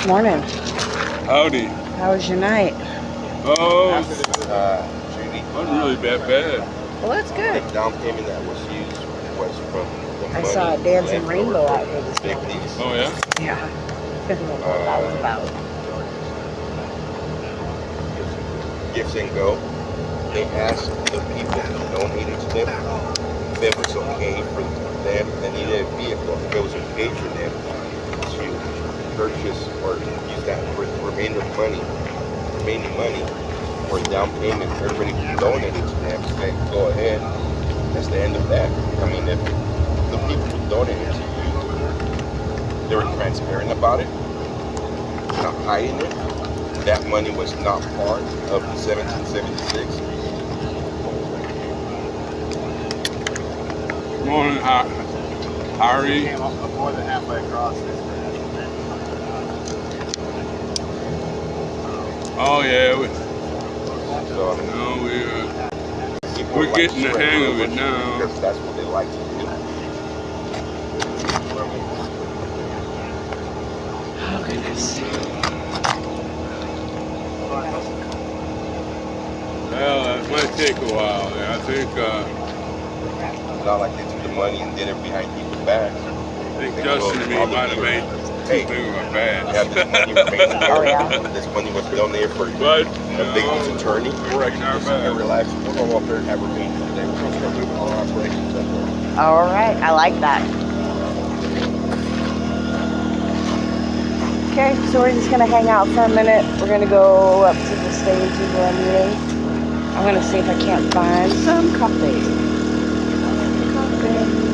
Morning. Howdy. How was your night? Oh, Judy, wasn't really that bad. Well, that's good. the down payment that was used was from the I money saw a dancing left rainbow over out from here this big morning. lease. Oh, yeah? Yeah. I don't know what that was about. Gifts and go. They asked the people who donated to them if it was okay for them that needed a vehicle, if it was okay for them to purchase or use that remaining money for down payment. Everybody who donated to them said, go ahead. That's the end of that. I mean, if the people who donated to you, they were transparent about it, not hiding it. That money was not part of 1776. Morning, Harry. Came up more than halfway across this. Oh, yeah. So, I mean, people We're like getting to the spread hang of it rumors now. because that's what they like to do. Oh, goodness. Well, that might take a while. I think It's not like they took the money and did it behind people's backs. Justin and me might have made Hey, too big of a we bad. have this money remaining here. Oh, yeah. This money was donated for But, a big lease attorney. correcting our Just get bad. relaxed. We're going to go up there and have remaining today. We're going to start doing all our operations up there. All right. I like that. Okay, so we're just going to hang out for a minute. We're going to go up to the stage and do a meeting. I'm going to see if I can't find some coffee. Coffee.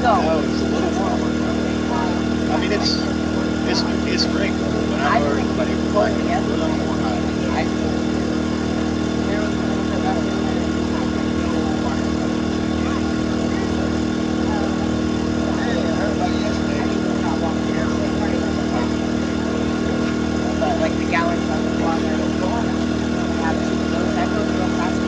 So. No, it's a little warmer. I mean, it's great, but I think but it was like a little more hot. There was a little bit less but like the gallons of water, have 2 of those. That goes real fast.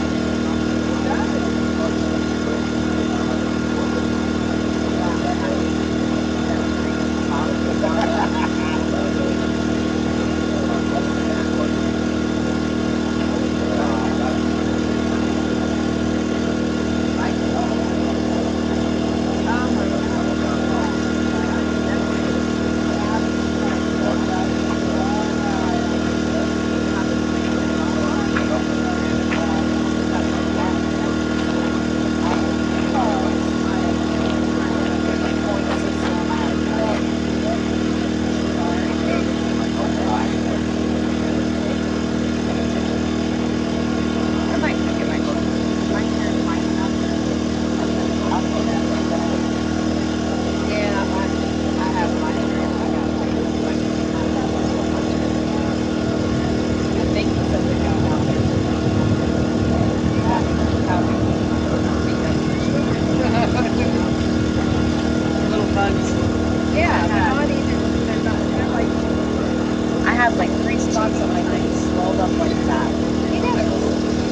I have like 3 spots on my face rolled up like that. You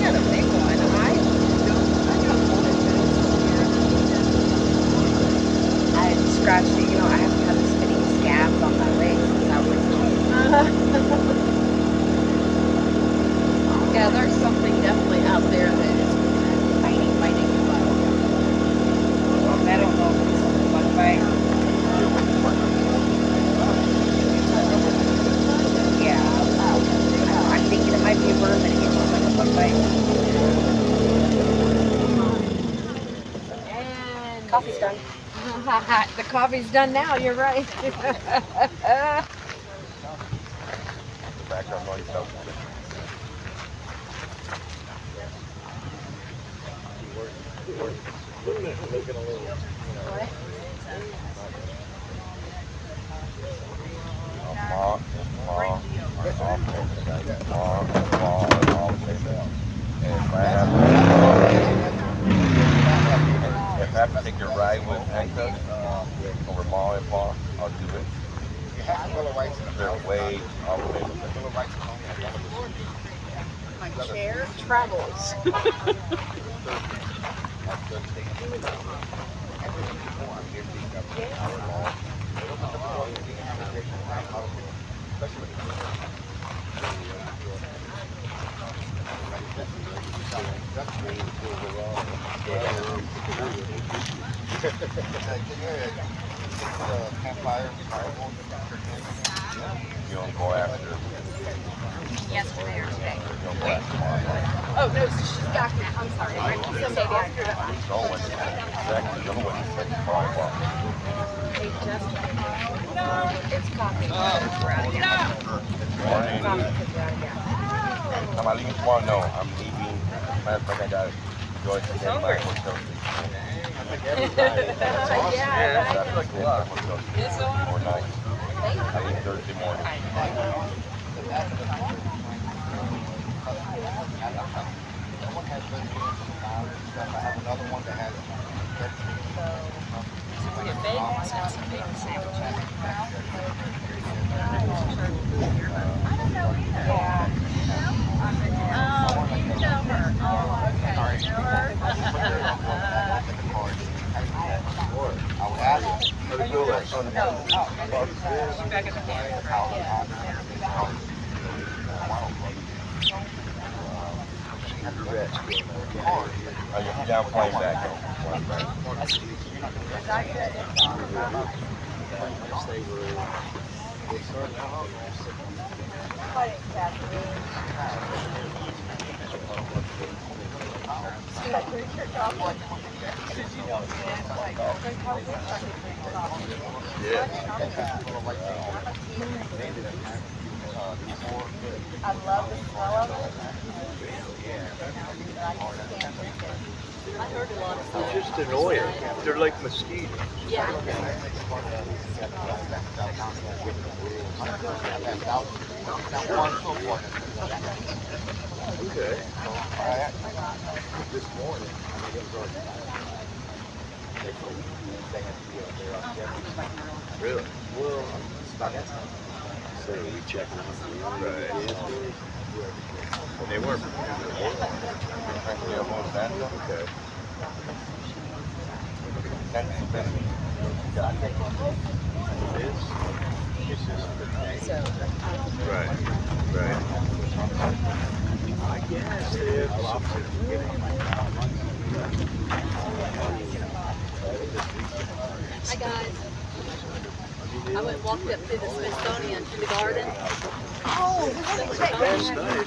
got a big one. I scratched it, I haven't had this many scabs on my legs since I was Yeah, there's something definitely out there that is biting you. I don't know if it's a bug bite. Yeah, I'm thinking it might be a worm and it gets like a bug bite. And Coffee's done. the coffee's done now, you're right. Background noise helps. If I have to take a ride with handcuffs over Ma and Pa, I'll do it. They're way off My chair travels. You don't go after. Yesterday or today. You don't go after Ma. Oh, no, she's back now. I'm sorry. So maybe I heard it. Go when it's exactly go when it's like 5 o'clock. Hey, Justin. It's coffee. We're out of here. Morning. Coffee because we're out of here. Am I leaving tomorrow? No, I'm leaving. Matter of fact, I got to go to get my hotel station. Yeah, That's like a lot. Or night. I leave Thursday morning. Yeah, I'm flying back. I love the smell of it. I just can't drink it. I heard a lot of stuff. They're just annoying. They're like mosquitoes. Yeah. Okay. This morning, Really? well, so we checking out. Right. And they weren't. Okay. Right. Right. I guess they have Hi guys. I went and walked up through the Smithsonian to the garden. Oh,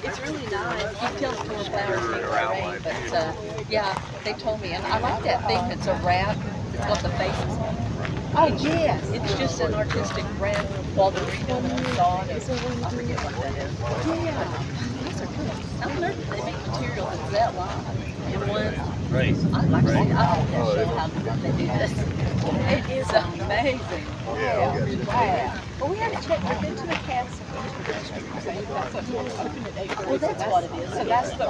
it's really nice. You can tell it's more flowers than rain, but yeah, they told me, and I like that thing that's a rat. It's got the faces. Oh yes, it's just an artistic red Walterino that I saw. I forget what that is. Yeah, these are good. I don't know if they make material that's that long. And one, Right. I'd like to see. I don't know how they do this. It is amazing. Yeah. Wow. Well, we haven't checked. We've been to the castle. Well, that's what it is. So that's the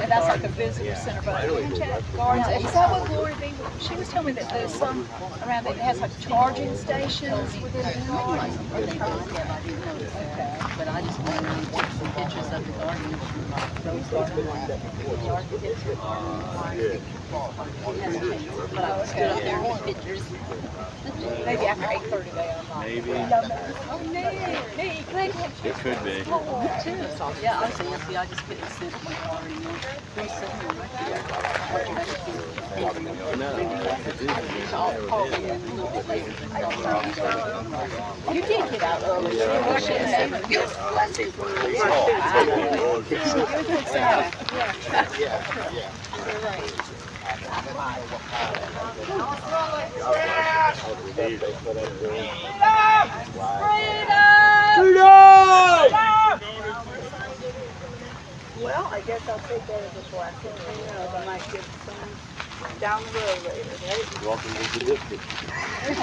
and that's like a visitor center. But we can check guards. Is that what Glory B? She was telling me that there's some around there that has like charging stations within the garden. Okay. But I just went around and took some pictures of the garden. Rose garden. But I stood up there and took pictures. Maybe after 8:30 they unlock. Maybe. Oh, Nick, glad you had It could be. Yeah, I was empty. I just couldn't sit in my car anymore. They sit here right there. You did get out early. Well, I guess I'll take that as a blessing. Who knows, I might get some down the road later, right? Welcome to the district.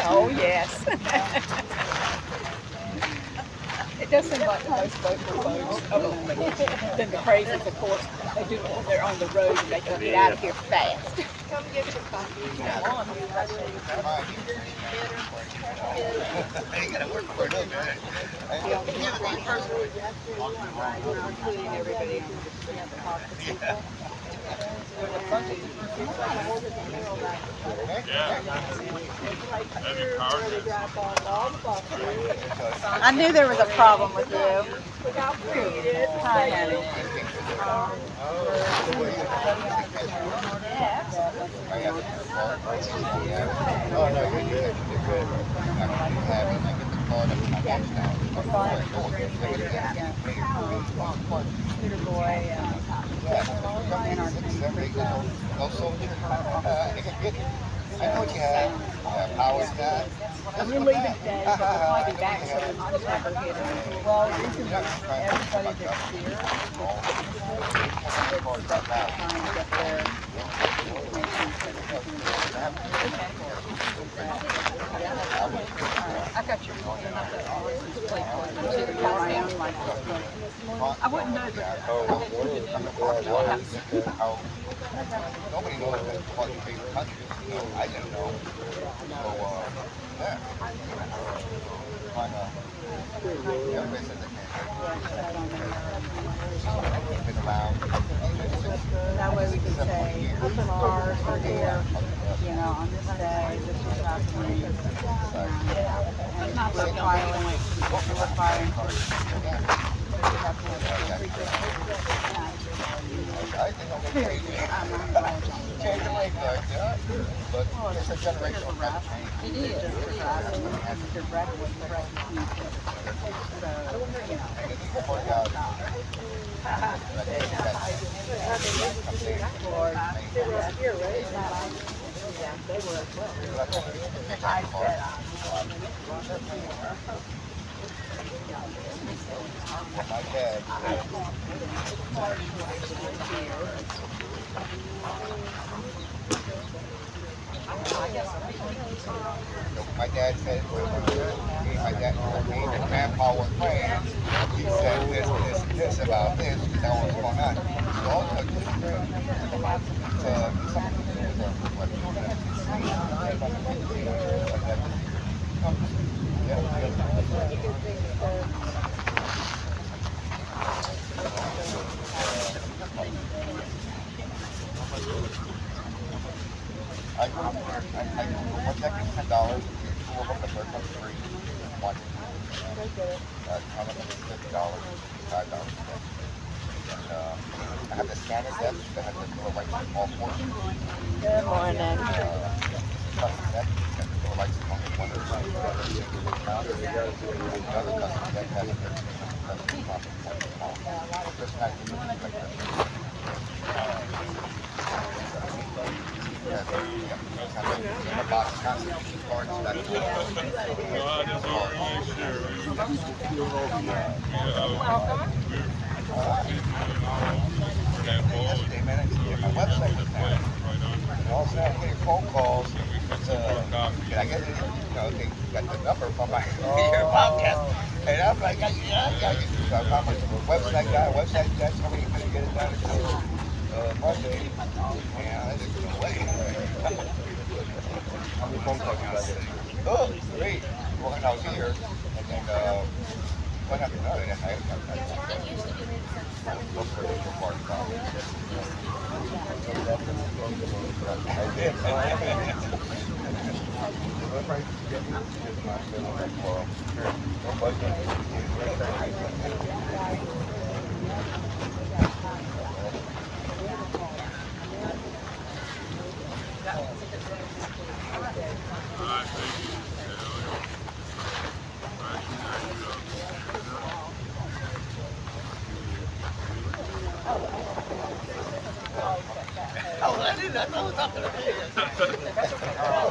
Oh, yes. It does seem like the most vocal folks. Then the crazies, of course, they do it when they're on the road and they can get out of here fast. Come get your coffee. Including everybody on the hospital. I knew there was a problem with you. Hi, honey. Computer boy and I know what you have. Power that. we're leaving today, but we'll probably be back soon. I'll just never get it. Well, the reason that everybody that's here, it's that trying to get their information. I got your phone and I've got all this plate for it. I wouldn't know, but Nobody knows what your favorite country is. You know, I didn't know. So, yeah. Everybody says they can't. Been around. that way we can say, cars are here, you know, on this day, this is happening. And not we're firing. I think I'm going to change the lake like that, but it's a generational kind of change. It is. Well, my dad said, my dad said when me and grandpa were praying, he said this about this, and that was going on. So also just I one deck is $10, two of them, the third one's free. One. How much is $50, $5. And I have the scanner deck that has the little lights on all four. Good morning. Custom deck, and the little lights on one of the side. Another custom deck has a custom top. Just not like that. Yeah, in a box, constantly cards back and forth. Yesterday, man, my website was down. And all of a sudden, I'm getting phone calls. And I guess, they got the number from my podcast. And I'm like, I got you. So I found my website guy, told me he couldn't get it done until Monday. And I just went away. How many phone calls you got there? Oh, 3. Well, when I was here, and then one after another, and I look for the report. I did.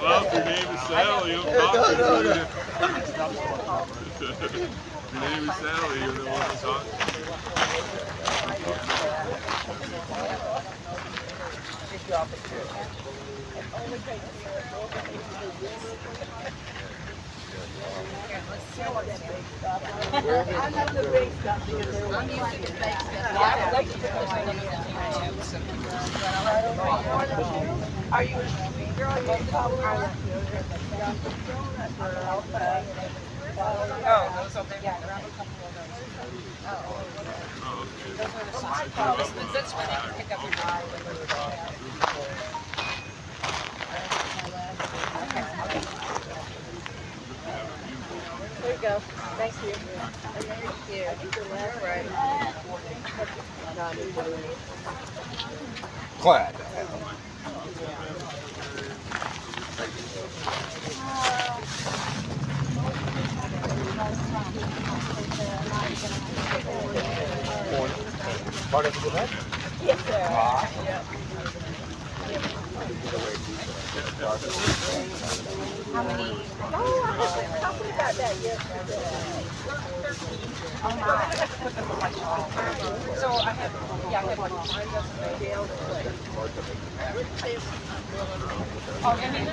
Well, if your name is Sally, you'll talk to you. If your name is Sally, you're the one to talk to. I'm not the big stuff because they're I'm used to the fake stuff. I would like to put this one on the Are you a sweet girl? You color? Oh, those up there? Yeah, grab a couple of those. That's where they can pick up your eye. There you go. Thank you. Thank you. I think you're left, right? No, I need to leave. Glad. Part of the event? Yes, sir. How many? Oh, I was talking about that yesterday. Oh my. So I have, yeah, I have like mine doesn't make it. Oh, and then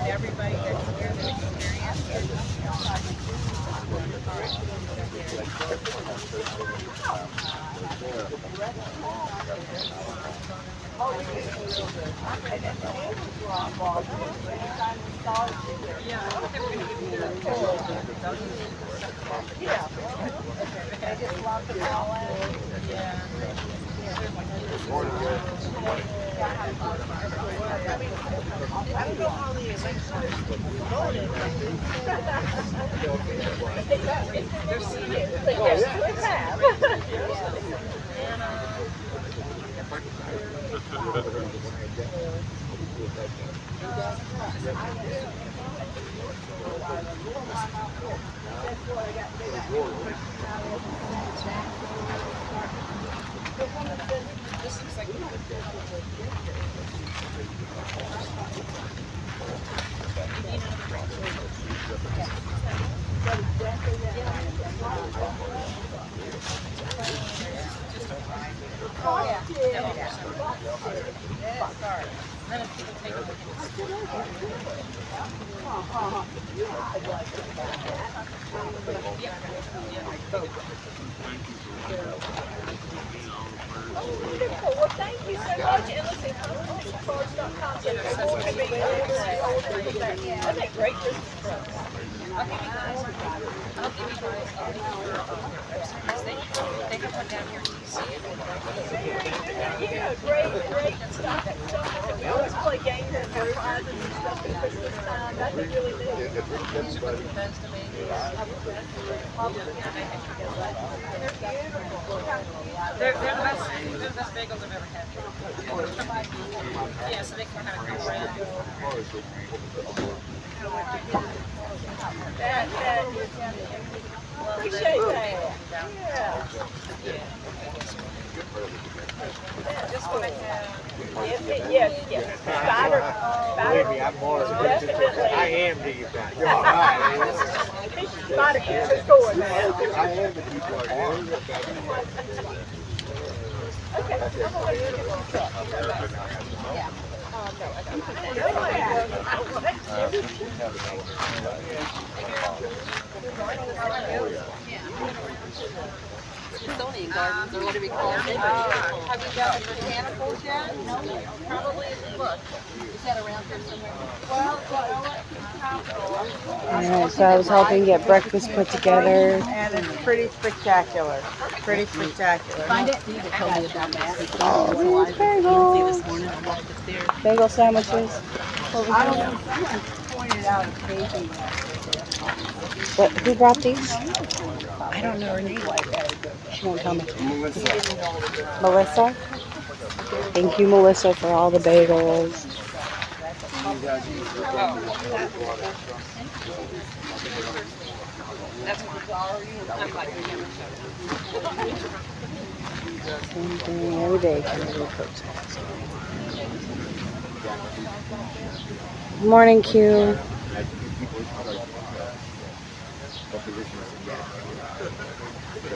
everybody that's here that I don't know how the events are going. They're serious. Well, thank you so much. And listen, housekeeping.com. I make great Christmas cards. They can put down here. Yeah, great stuff. We always play games and prizes and stuff at Christmas time. That'd be really neat. They're the best bagels I've ever had. Yeah, so they can kind of come around. Appreciate that. Yeah. Just what I have. Yes. Spider. Believe me, I'm more. Definitely. I am the guy. You're all right. Spider keeps us going, man. I am the people are doing. Okay. I'm gonna let you get some stuff. Smithsonian Gardens, or what do we call it? Have you got the botanicals yet? No, probably look. Is that around here somewhere? Alright, so I was helping get breakfast put together. And it's pretty spectacular. Pretty spectacular. Find it. Steve told me about that. Oh, these bagels. This morning I walked up there. Bagel sandwiches. I don't know. Someone pointed out a baby. What, who brought these? I don't know her name. She won't tell me. Melissa? Thank you, Melissa, for all the bagels. That's Same thing every day. Good morning, Q.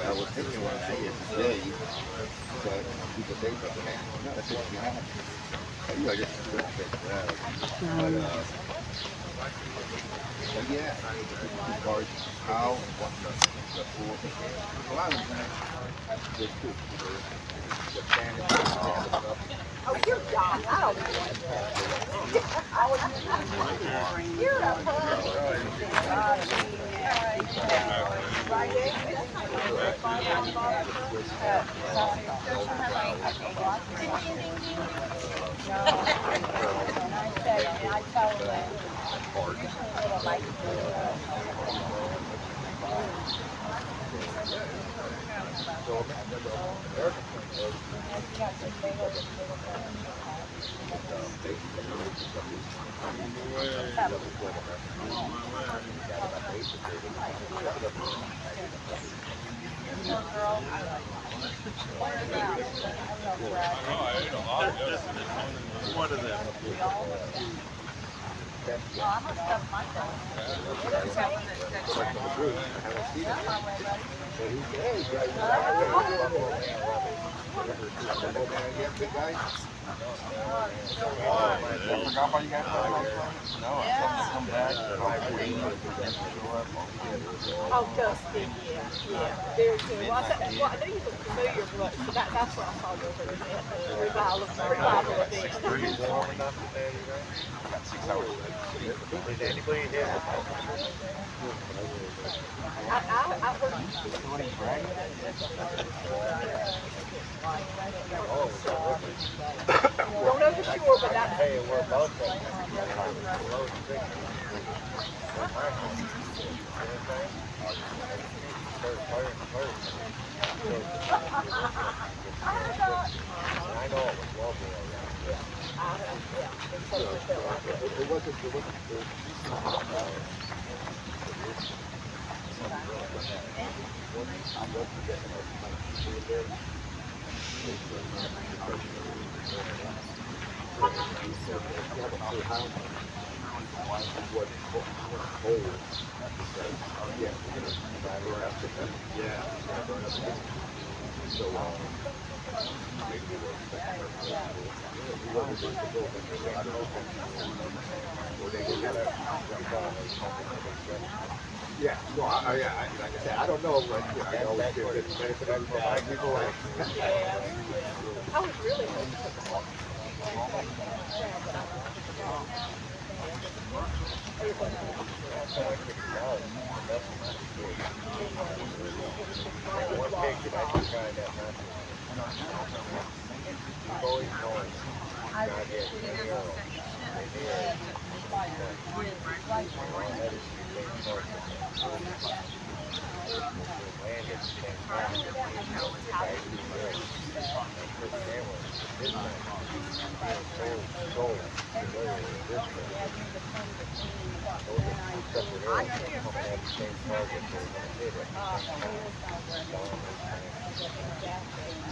I was thinking when I say it today, but people say something. No, that's what you have. I just but yeah, as far as how and what the pool, a lot of them just too. The fan and stuff. Oh, you're done. I don't know. You're a One of them. Oh, Dustin, yeah. Very good. Well, I knew you looked familiar, but that's what I saw you over there. Revival event. Anybody here? I heard don't know for sure, but that's Hey, we're both I know it was lovely. felt like it. It wasn't. Yeah, no, like I said, I don't know, like, I always get the benefit of people like. I was really hoping for the whole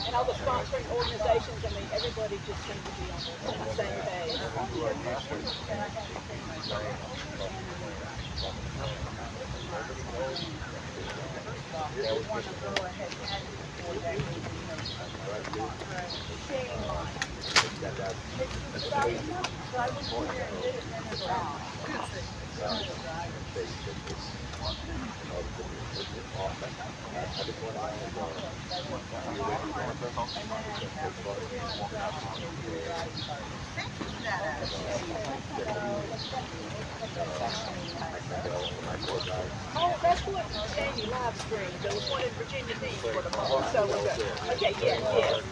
and all the sponsoring organizations, I mean, everybody just seemed to be on the same page. Oh, that's what Jamie live streamed. There was one in Virginia Beach for the month. So was it? Okay, yes.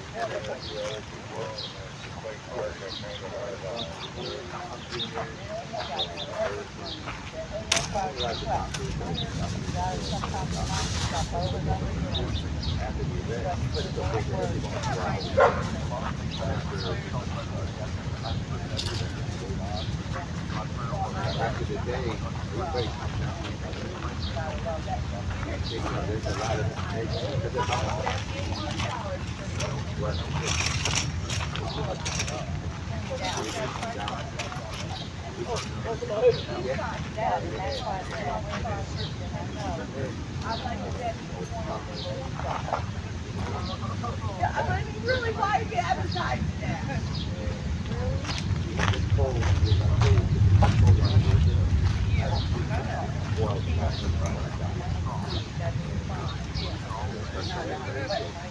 After the day, everybody comes out. There's a lot of I mean, really, why are you advertising that?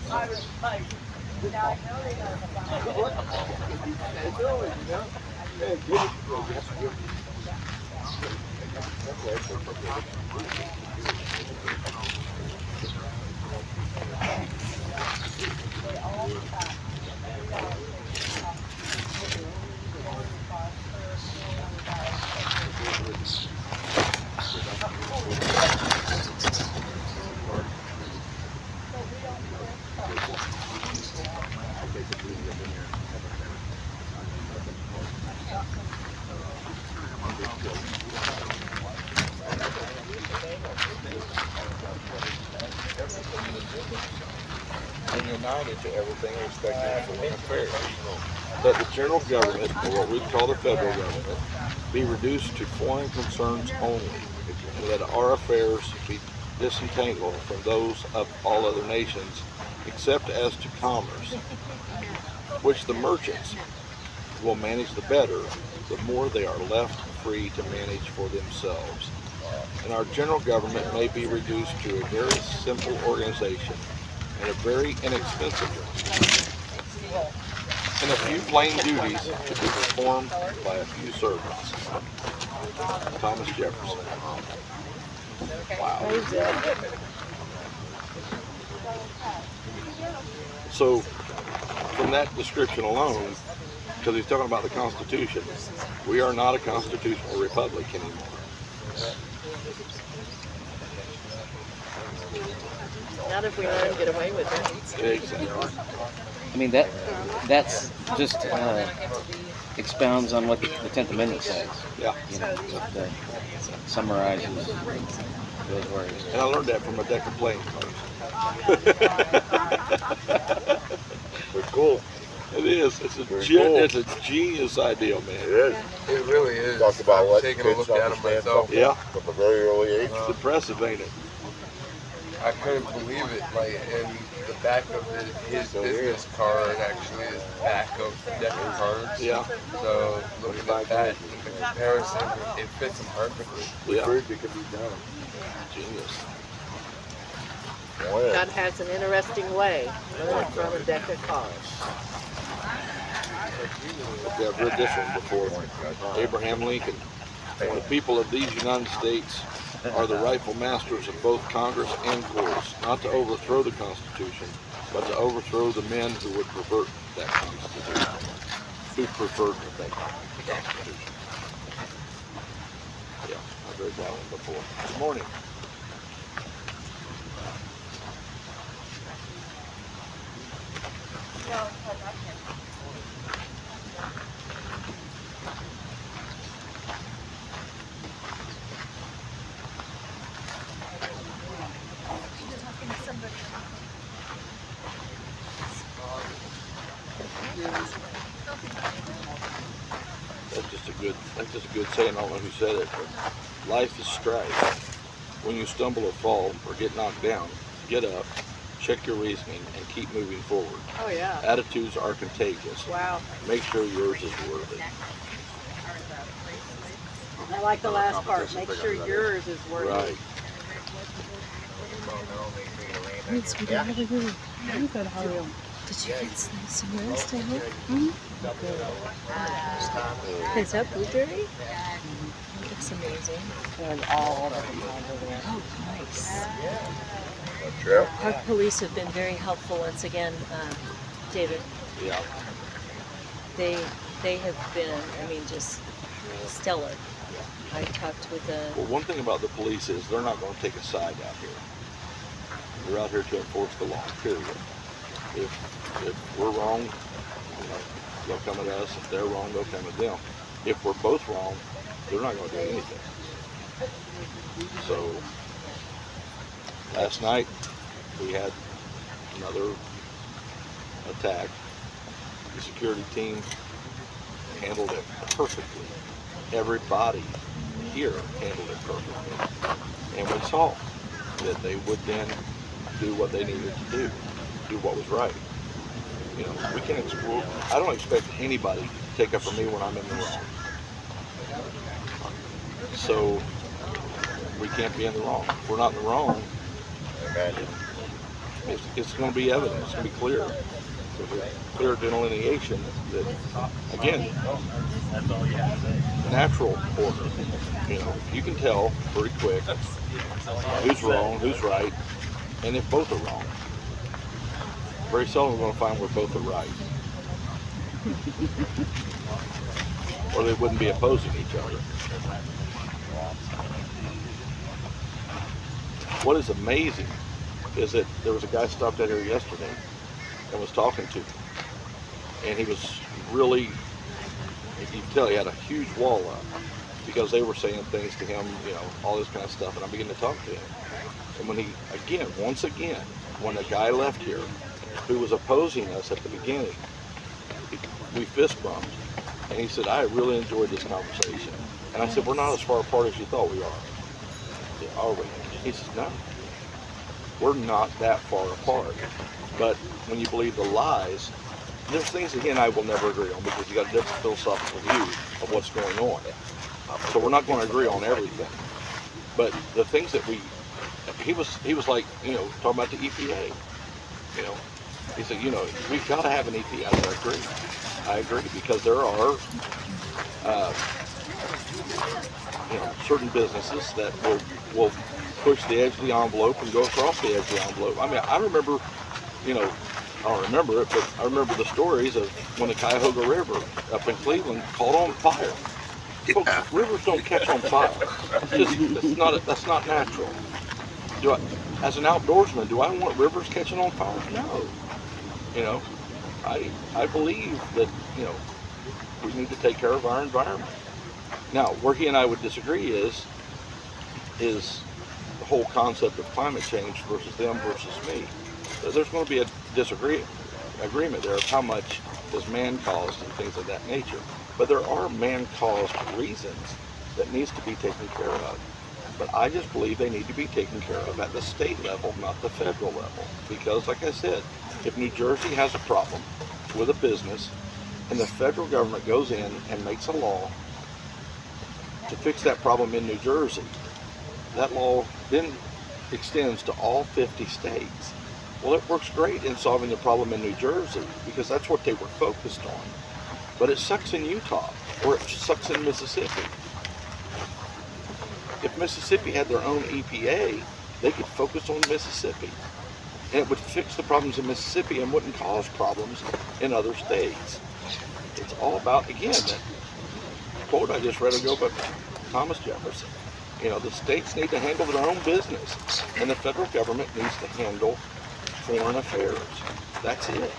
I was like, and united to everything respecting foreign affairs. That the general government, or what we call the federal government, be reduced to foreign concerns only, and that our affairs be disentangled from those of all other nations, except as to commerce, which the merchants will manage the better, the more they are left free to manage for themselves. And our general government may be reduced to a very simple organization and a very inexpensive one, and a few plain duties to be performed by a few servants. Thomas Jefferson. Wow. So, from that description alone, because he's talking about the Constitution, we are not a constitutional republic anymore. Not if we let him get away with it. Exactly. I mean, that's just expounds on what the 10th Amendment says. Yeah. You know, it summarizes those words. And I learned that from a deck of playing cards. They're cool. It is. It's a genius idea, man. It is. It really is. Talk about what taking a look at them myself. Yeah. From a very early age. It's impressive, ain't it? I couldn't believe it. Like, in the back of his business card actually is the back of the deck of cards. Yeah. So looking at that in the comparison, it fits them perfectly. Yeah. It could be done. Genius. God has an interesting way learning from a deck of cards. Yeah, I've read this one before. Abraham Lincoln. The people of these United States are the rightful masters of both Congress and courts, not to overthrow the Constitution, but to overthrow the men who would pervert that Constitution. Who preferred that Constitution. Yeah, I've read that one before. Good morning. That's just a good saying. I don't know who said it, but life is strife. When you stumble or fall or get knocked down, get up, check your reasoning, and keep moving forward. Oh, yeah. Attitudes are contagious. Wow. Make sure yours is worthy. I like the last part. Make sure yours is worthy. Right. Wait, sweetie, how are you? I'm good, how are you? Did you get some rest, I hope? Is that blueberry? Looks amazing. And all of them over there. Oh, nice. True. Park police have been very helpful once again, David. Yeah. They have been, I mean, just stellar. I talked with Well, one thing about the police is they're not going to take a side out here. They're out here to enforce the law, period. If we're wrong, you know, they'll come at us. If they're wrong, they'll come at them. If we're both wrong, they're not going to do anything. So last night we had another attack. The security team handled it perfectly. Everybody here handled it perfectly. And we saw that they would then do what they needed to do what was right. You know, we can't, I don't expect anybody to take up for me when I'm in the wrong. So we can't be in the wrong. If we're not in the wrong, it's going to be evident. It's going to be clear. There's a clear delineation that, again, natural order. You know, you can tell pretty quick who's wrong, who's right, and if both are wrong. Very seldom we're going to find where both are right. Or they wouldn't be opposing each other. What is amazing is that there was a guy stopped out here yesterday and was talking to me. And he was really, you can tell he had a huge wall up because they were saying things to him, you know, all this kind of stuff. And I began to talk to him. And when he, once again, when a guy left here who was opposing us at the beginning, we fist bumped. And he said, I really enjoyed this conversation. And I said, we're not as far apart as you thought we are. Yeah, are we? He says, no. We're not that far apart. But when you believe the lies, there's things that he and I will never agree on because you got a different philosophical view of what's going on. So we're not going to agree on everything. But the things that he was like, you know, talking about the EPA. You know, he said, you know, we've got to have an EPA. I agree because there are, you know, certain businesses that will push the edge of the envelope and go across the edge of the envelope. I mean, I remember, you know, I don't remember it, but I remember the stories of when the Cuyahoga River up in Cleveland caught on fire. Folks, rivers don't catch on fire. That's not natural. As an outdoorsman, do I want rivers catching on fire? No. You know, I believe that, you know, we need to take care of our environment. Now, where he and I would disagree is the whole concept of climate change versus them versus me. So there's going to be a agreement there of how much is man-caused and things of that nature. But there are man-caused reasons that needs to be taken care of. But I just believe they need to be taken care of at the state level, not the federal level. Because, like I said, if New Jersey has a problem with a business and the federal government goes in and makes a law to fix that problem in New Jersey, that law then extends to all 50 states. Well, it works great in solving the problem in New Jersey because that's what they were focused on. But it sucks in Utah, or it sucks in Mississippi. If Mississippi had their own EPA, they could focus on Mississippi. And it would fix the problems in Mississippi and wouldn't cause problems in other states. It's all about, again, that quote I just read ago by Thomas Jefferson. You know, the states need to handle their own business, and the federal government needs to handle foreign affairs. That's it.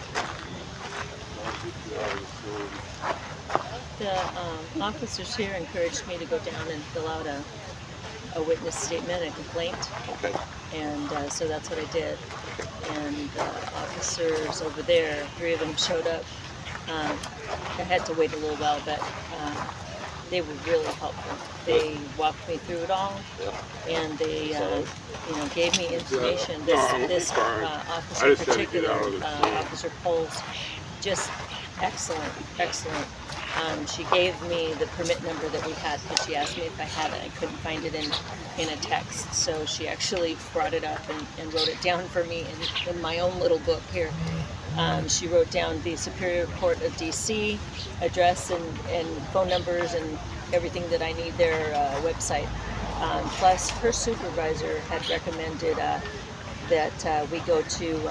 The officers here encouraged me to go down and fill out a witness statement, a complaint. Okay. And so that's what I did. And the officers over there, 3 of them showed up. I had to wait a little while, but they were really helpful. They walked me through it all, and they, gave me information. This officer in particular, Officer Poles, just excellent. She gave me the permit number that we had because she asked me if I had it. I couldn't find it in a text, so she actually brought it up and wrote it down for me in my own little book here. She wrote down the Superior Court of DC address and phone numbers and everything that I need, their website. Plus, her supervisor had recommended that we go to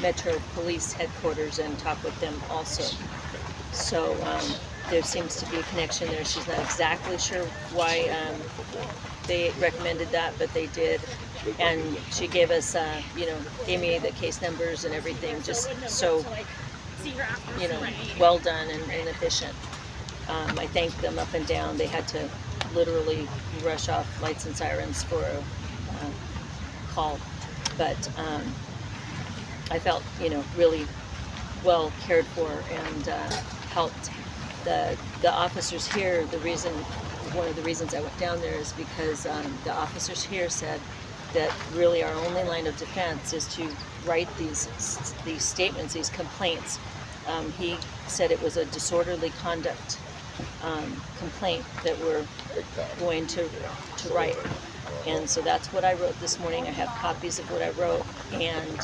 Metro Police Headquarters and talk with them also. So there seems to be a connection there. She's not exactly sure why they recommended that, but they did. And she gave us, gave me the case numbers and everything, just so, well done and efficient. I thanked them up and down. They had to literally rush off lights and sirens for a call, but I felt, really well cared for and helped. The officers here, one of the reasons I went down there is because the officers here said that really our only line of defense is to write these statements, these complaints. He said it was a disorderly conduct complaint that we're going to write. And so that's what I wrote this morning. I have copies of what I wrote, and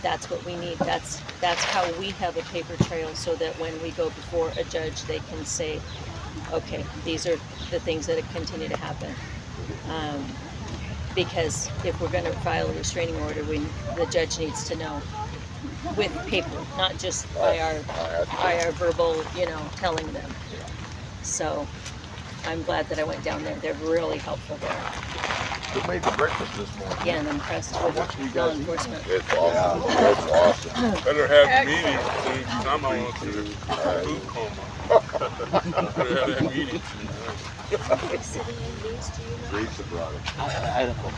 that's what we need. That's how we have a paper trail, so that when we go before a judge, they can say, okay, these are the things that continue to happen. Because if we're going to file a restraining order, the judge needs to know with paper, not just by our verbal, telling them. So I'm glad that I went down there. They're really helpful there. Who made the breakfast this morning? Again, impressed with law enforcement. It's awesome. It's awesome. Better have meetings soon, because I'm on to the food coma. Better have that meeting. Reed's the brother. I don't know.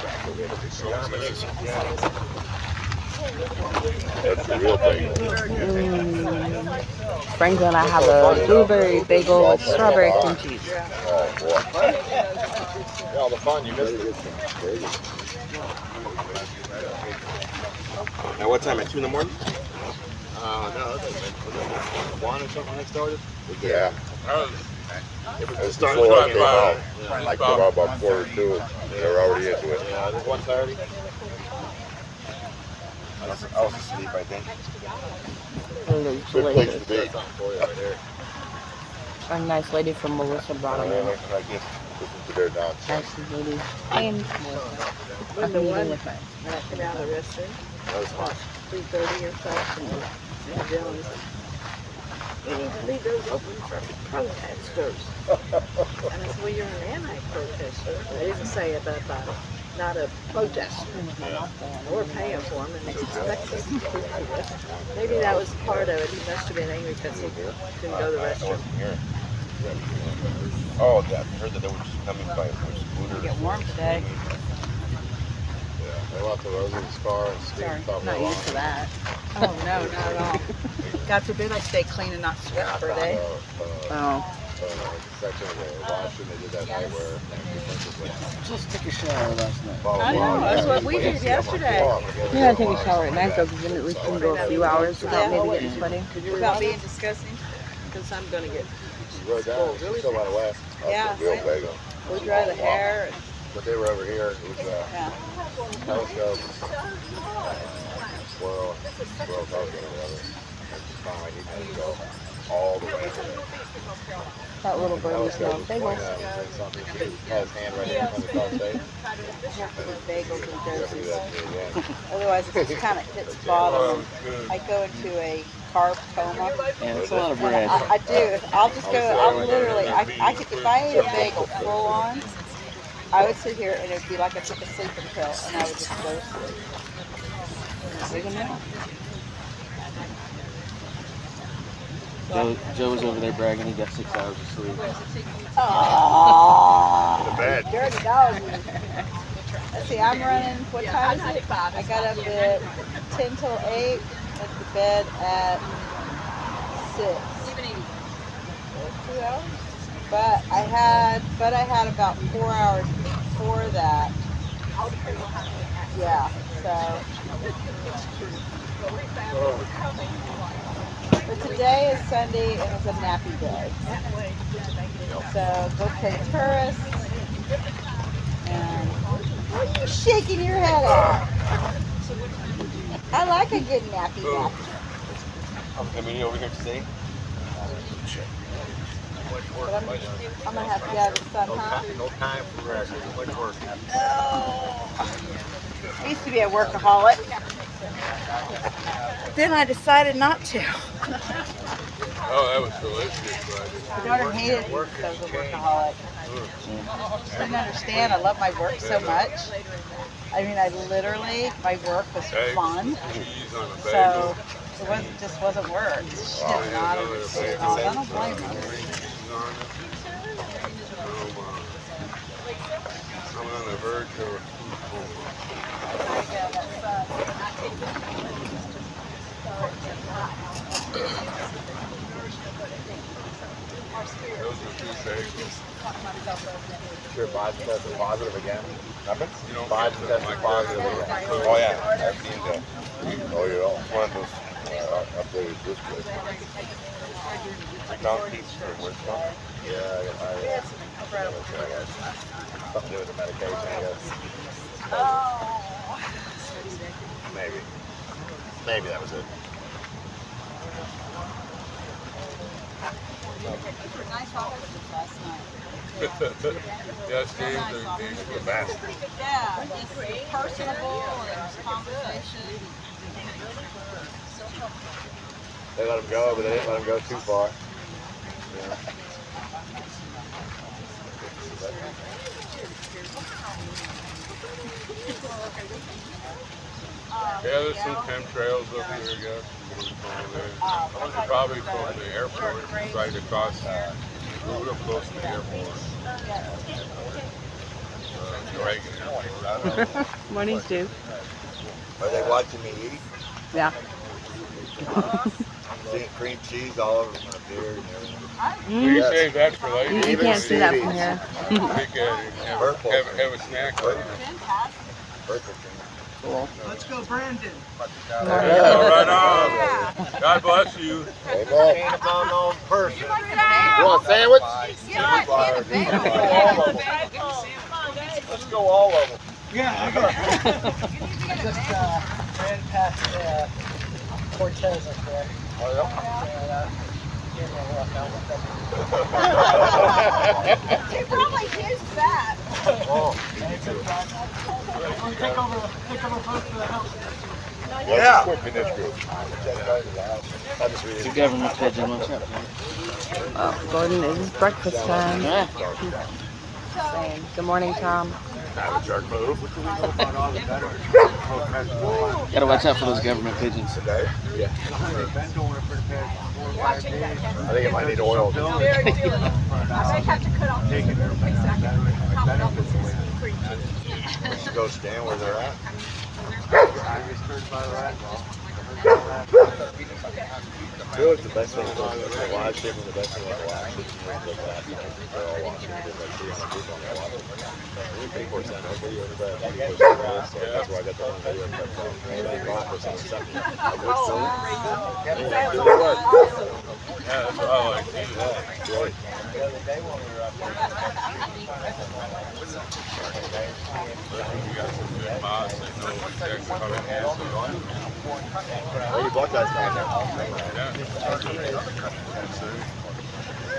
That's the real thing. Franklin, I have a blueberry bagel with strawberry cream cheese. Oh, boy. All the fun, you missed it. Now, what time? At 2 in the morning? No, was it 1 or something when it started? Yeah. It started before I came out. I came out about 4:02. They were already into it. Yeah, it was 1:30. I was asleep, I think. It was Good place delicious. to be. A nice lady from Melissa brought them in. I guess listen to their nonsense. Nice lady. And When the one when I came out of the restroom, it was about 3:30 or so, and Dylan said, "We need to leave those open for protesters." And I said, "Well, you're an anti-protester." They didn't say that about it. not a protest. We're paying for them and they expect us to do this. Maybe that was part of it. He must have been angry because he couldn't go to the restroom. Oh, I heard that they were just coming by scooter. Get warm today. Yeah, they left the Rosie's car and Steve thought Not used to that. Oh, no, not at all. God forbid I stay clean and not sweat for a day. Oh. Section of the washing, they did that night where Just took a shower last night. I know, that's what we did yesterday. You gotta take a shower at night though, because then at least you can go a few hours without maybe getting sweaty. Without being disgusting, because I'm going to get she rode down, she still went west. Yeah. Real big. blow dry the hair. But they were over here. It was telescope, squirrel telescope or whatever. It's fine. He had to go all the way to it. That little birdie smell bagels. He had his hand right in front of the car safe. Bagels and doses. Otherwise, it just kind of hits bottom. I go into a carb coma. Yeah, it's a lot of bread. I do. I'll just go. I'll literally. I could, if I ate a bagel full on, I would sit here and it would be like I took a sleeping pill, and I would just go to sleep. Joe was over there bragging he got 6 hours of sleep. Aww. Dirty dog. Let's see, I'm running, what time is it? I got up at 10 till 8, went to bed at 6. 2 hours? But I had about 4 hours before that. Yeah, so. But today is Sunday and it's a nappy day. So go play tourists. And what are you shaking your head at? I like a good nappy nap. I mean, over here to see? But I'm gonna have to get out of the sun, huh? No time for rest. Much work. Oh. I used to be a workaholic. Then I decided not to. Oh, that was delicious. My daughter hated me because I was a workaholic. She didn't understand. I love my work so much. I mean, my work was fun. So it just wasn't work. She did not understand. I don't blame her. I'm on the verge of a food coma. Those are 2 bagels. Your Biden tested positive again. Nothing? You don't Biden get tested like positive that. again. Oh yeah, I've seen that. Oh yeah, one of those updated this good. Donkeys for Woodstock. Yeah, I got something to do with the medication, I guess. Maybe that was it. Nice officers last night. Yes, these are the best. Yeah, just personable and conversation. They let him go, but they didn't let him go too far. Yeah. Yeah, there's some chemtrails up here, I guess. Probably from the airport, right across, real close to the airport. Reagan Airport. Morning, Stu. Are they watching me eat? Yeah. Seeing cream cheese all over my beard and everything. You save that for later. You can't see that from here. Pick at it, have a snack. Perfect. Cool. Let's go, Brandon. Yeah, right on. God bless you. Amen. Ain't a well-known person. You want a sandwich? Let's go all of them. Yeah, I got it. I just ran past Cortez up there. Oh, yeah? Gave me a look. He probably used that. Oh. Take over both for the house. Yeah. Quick in this group. Two government pigeon, what's up? Oh, Gordon, it is breakfast time. Yeah. Saying, good morning, Tom. Gotta watch out for those government pigeons. Yeah. I think it might need oil. I may have to cut off just a little piece so I can top it off with some cream cheese. We should go stand where they're at. I feel like the best thing is the live stream and the best thing about the live stream is the last time they're all watching. There's like 300 people on the water. People are saying, okay, everybody, people are saying this, so that's why I got the one video cut from. Maybe 5% or something. Yeah, that's what I like. Yeah, really. You got some good mods that know exactly how to answer. Lady Buckeye's down there. Yeah.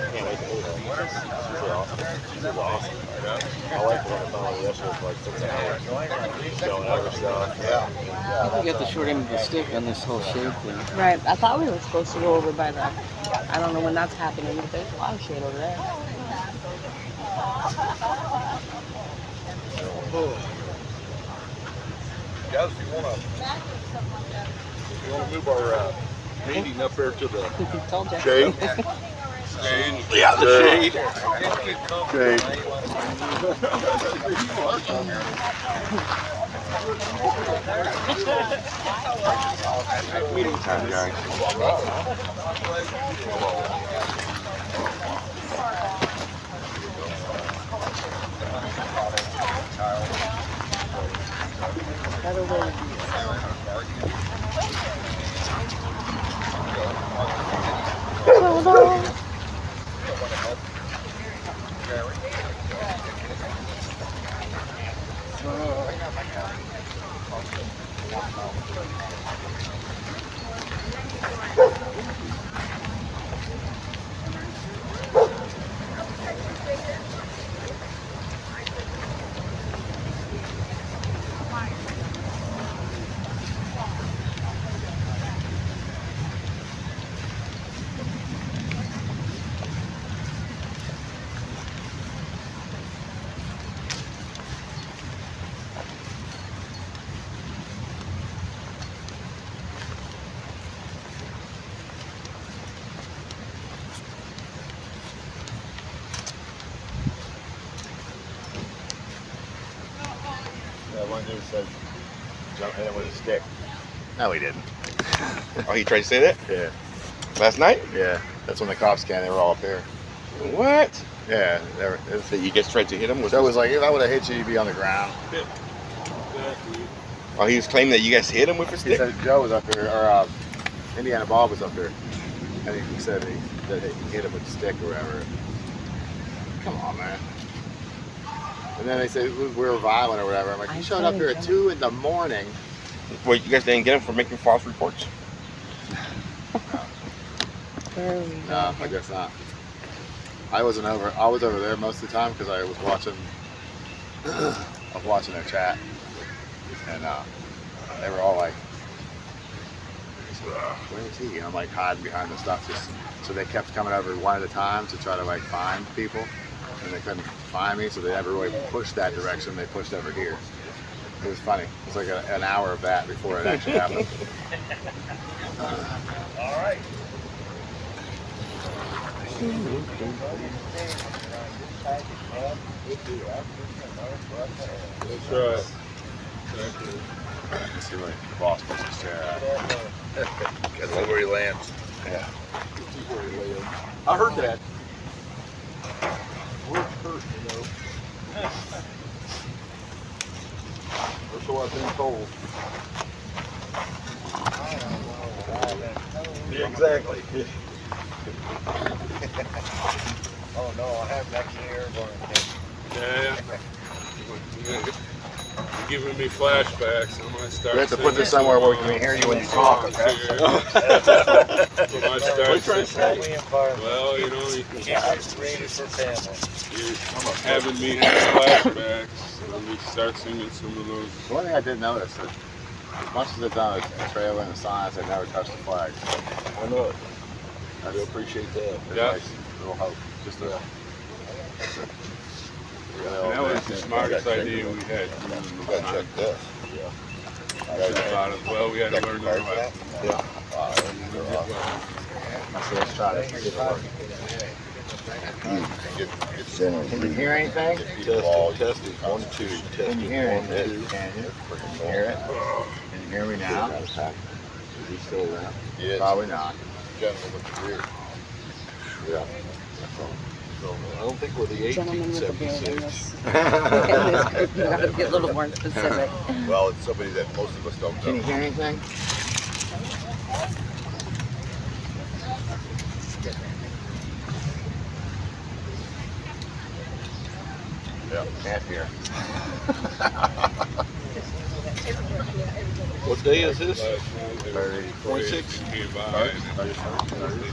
Can't wait to meet her. She's awesome. I like the one that found yesterday for like 6 hours. Showing other stuff. Yeah. I think we got the short end of the stick on this whole shade thing. Right. I thought we were supposed to go over by the. I don't know when that's happening, but there's a lot of shade over there. Guys, if you want to move our meeting up there to the Told you. shade. Yeah, the shade. Shade. Meeting time, guys. That one dude said, jump in with a stick. No, he didn't. Oh, he tried to say that? Yeah. Last night? Yeah. That's when the cops came. They were all up here. What? Yeah. So you guys tried to hit him with Joe was like, if I would have hit you, you'd be on the ground. Oh, he was claiming that you guys hit him with a He stick? said Joe was up here, or Indiana Bob was up here. And he said that he hit him with a stick or whatever. Come on, man. And then they said we were violent or whatever. I'm like, you showed up here at 2 in the morning. Wait, you guys didn't get him for making false reports? No, I guess not. I was over there most of the time because I was watching. I was watching their chat, and they were all like, "Where is he?" And I'm like hiding behind the stuff, just so they kept coming over one at a time to try to like find people, and they couldn't find me, so they never really pushed that direction. They pushed over here. It was funny. It was like an hour of that before it actually happened. All right. That's right. Let's see where the boss puts his chair at. That's where he lands. Yeah. I heard that. Word's hurt, you know. Or so I've been told. Yeah, exactly. Oh no, I have next year going. Yeah. You're giving me flashbacks. I'm gonna start. We have to put this somewhere where we can hear you when you talk, okay? Well, you know, you're having me have flashbacks. Let me start singing some of those. One thing I did notice that as much as they've done a trailer and the signs, they've never touched the flag. I know it. I do appreciate that. Yeah. Nice little hope. Just a That was the smartest idea we had. You gotta check this. Well, we had to learn our lesson. Yeah. So let's try to get it working. Can you hear anything? Testing. 1, 2. Can you hear anything? Can you? Can you hear it? Can you hear me now? Is he still around? Yeah. Probably not. Gentleman with the beard. Yeah. I don't think we're the Gentleman with the beard in 1876. this group, you gotta be a little more specific. Well, it's somebody that most of us don't Can you know. hear anything? Yeah. Can't hear. What day is this? 26? 26?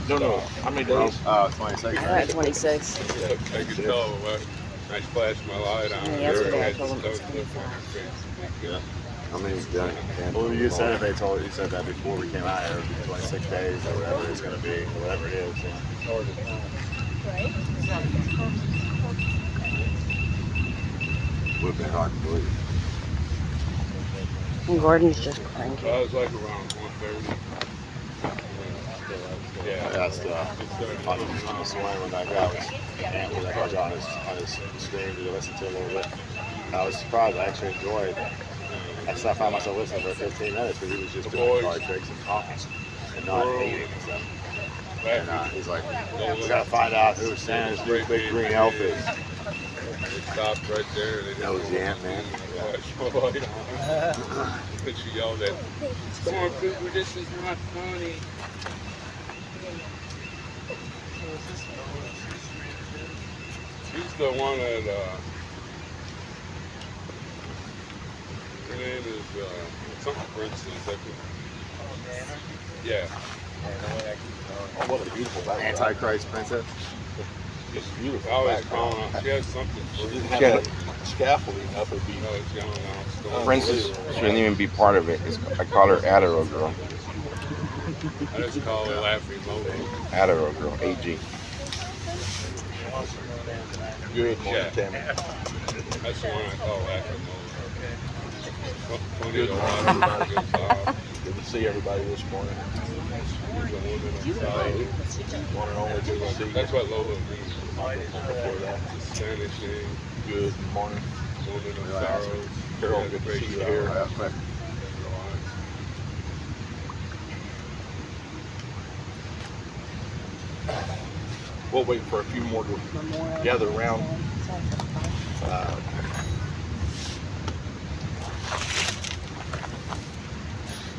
No. How many days? 26. We're at 26. I could tell, I flashed my light on. Yeah, yesterday I told them Yeah. How many's done? Well, you said if they told you said that before we came out here, it would be 26 days or whatever it's going to be, or whatever it is. Would have been hard to believe. And Gordon's just cranky. I was like around 1:30. Yeah. That's on this morning when that guy was on his screen to listen to a little bit. I was surprised. I actually enjoyed. I found myself listening for 15 minutes because he was just doing card tricks and talking and not hating and stuff. And he's like, we got to find out who Santa's new big green elf is. They stopped right there. That was the Ant-Man. But she yelled at, Stormtrooper, this is not funny. She's the one that, her name is, something Princess. Yeah. Oh, what a beautiful background. Antichrist princess. It's beautiful. I always call her, she has something. She didn't have the scaffolding up her beat. No, it's going on. Princess shouldn't even be part of it. I call her Adaro Girl. I just call her Laughing Momo. Adaro Girl, AG. Good morning, Yeah. Tammy. That's the one I call Laughing Momo. Good morning. Good to see everybody this morning. One and only good to see you. That's what Lola means. Before that, It's a Spanish name. good morning. Woman of sorrows. Carol, good to see you here. We'll wait for a few more to gather around.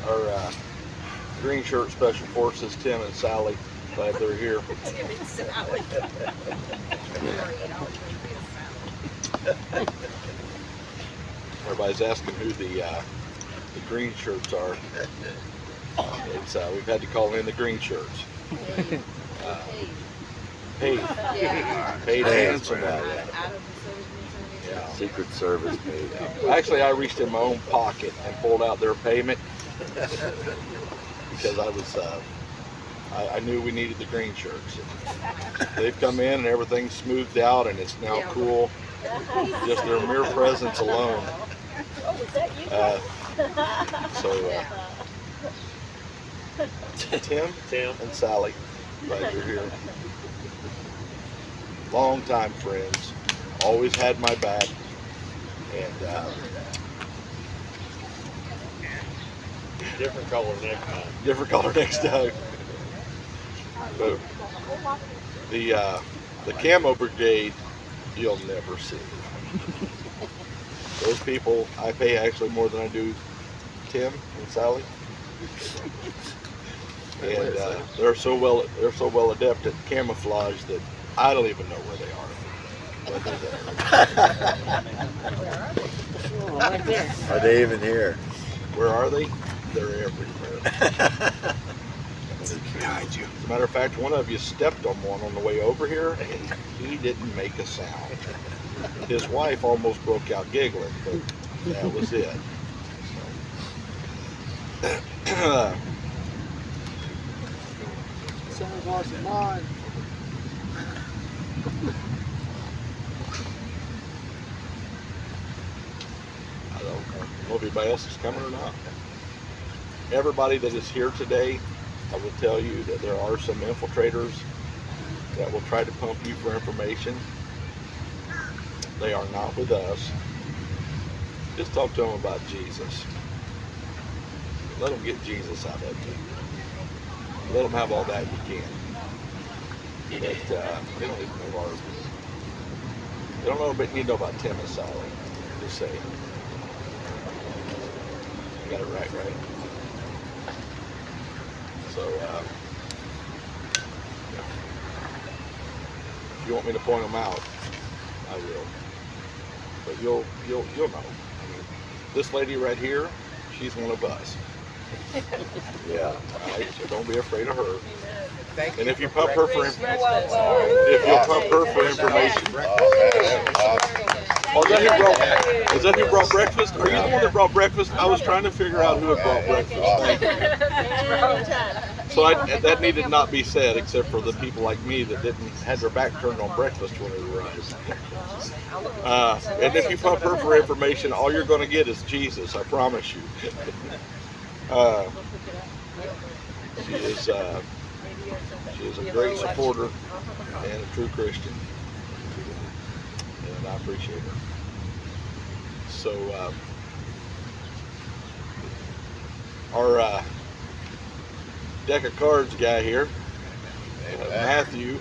Our green shirt special forces, Tim and Sally, glad they're here. Everybody's asking who the green shirts are. It's we've had to call in the green shirts. Paid handsome out there. Yeah. Secret Service paid. Actually, I reached in my own pocket and pulled out their payment because I was I knew we needed the green shirts. They've come in and everything's smoothed out and it's now cool. Just their mere presence alone. Tim and Sally, glad you're here. Long-time friends, always had my back, and Different color next time. different color next time. But the camo brigade, you'll never see. Those people, I pay actually more than I do Tim and Sally, and they're so well adept at camouflage that I don't even know where they are. But they're there. Are they even here? Where are they? They're everywhere. As a matter of fact, one of you stepped on one on the way over here, and he didn't make a sound. His wife almost broke out giggling, but that was it. Someone's lost their mind. don't know if anybody else is coming or not. Everybody that is here today, I will tell you that there are some infiltrators that will try to pump you for information. They are not with us. Just talk to them about Jesus. Let them get Jesus out of you. Let them have all that you can. But they don't even know our. They don't know, but you know about Tim and Sally. Just saying. You got it right? So, if you want me to point them out, I will. But you'll know. I mean, this lady right here, she's one of us. Yeah. Right? So don't be afraid of her. And if you pump her for information, oh, is that who brought breakfast? Are you the one that brought breakfast? I was trying to figure out who had brought breakfast. So that needed not be said, except for the people like me that had their back turned on breakfast when it arrived. And if you pump her for information, all you're going to get is Jesus. I promise you. She is a great supporter and a true Christian, and I appreciate her. So our deck of cards guy here, Matthew,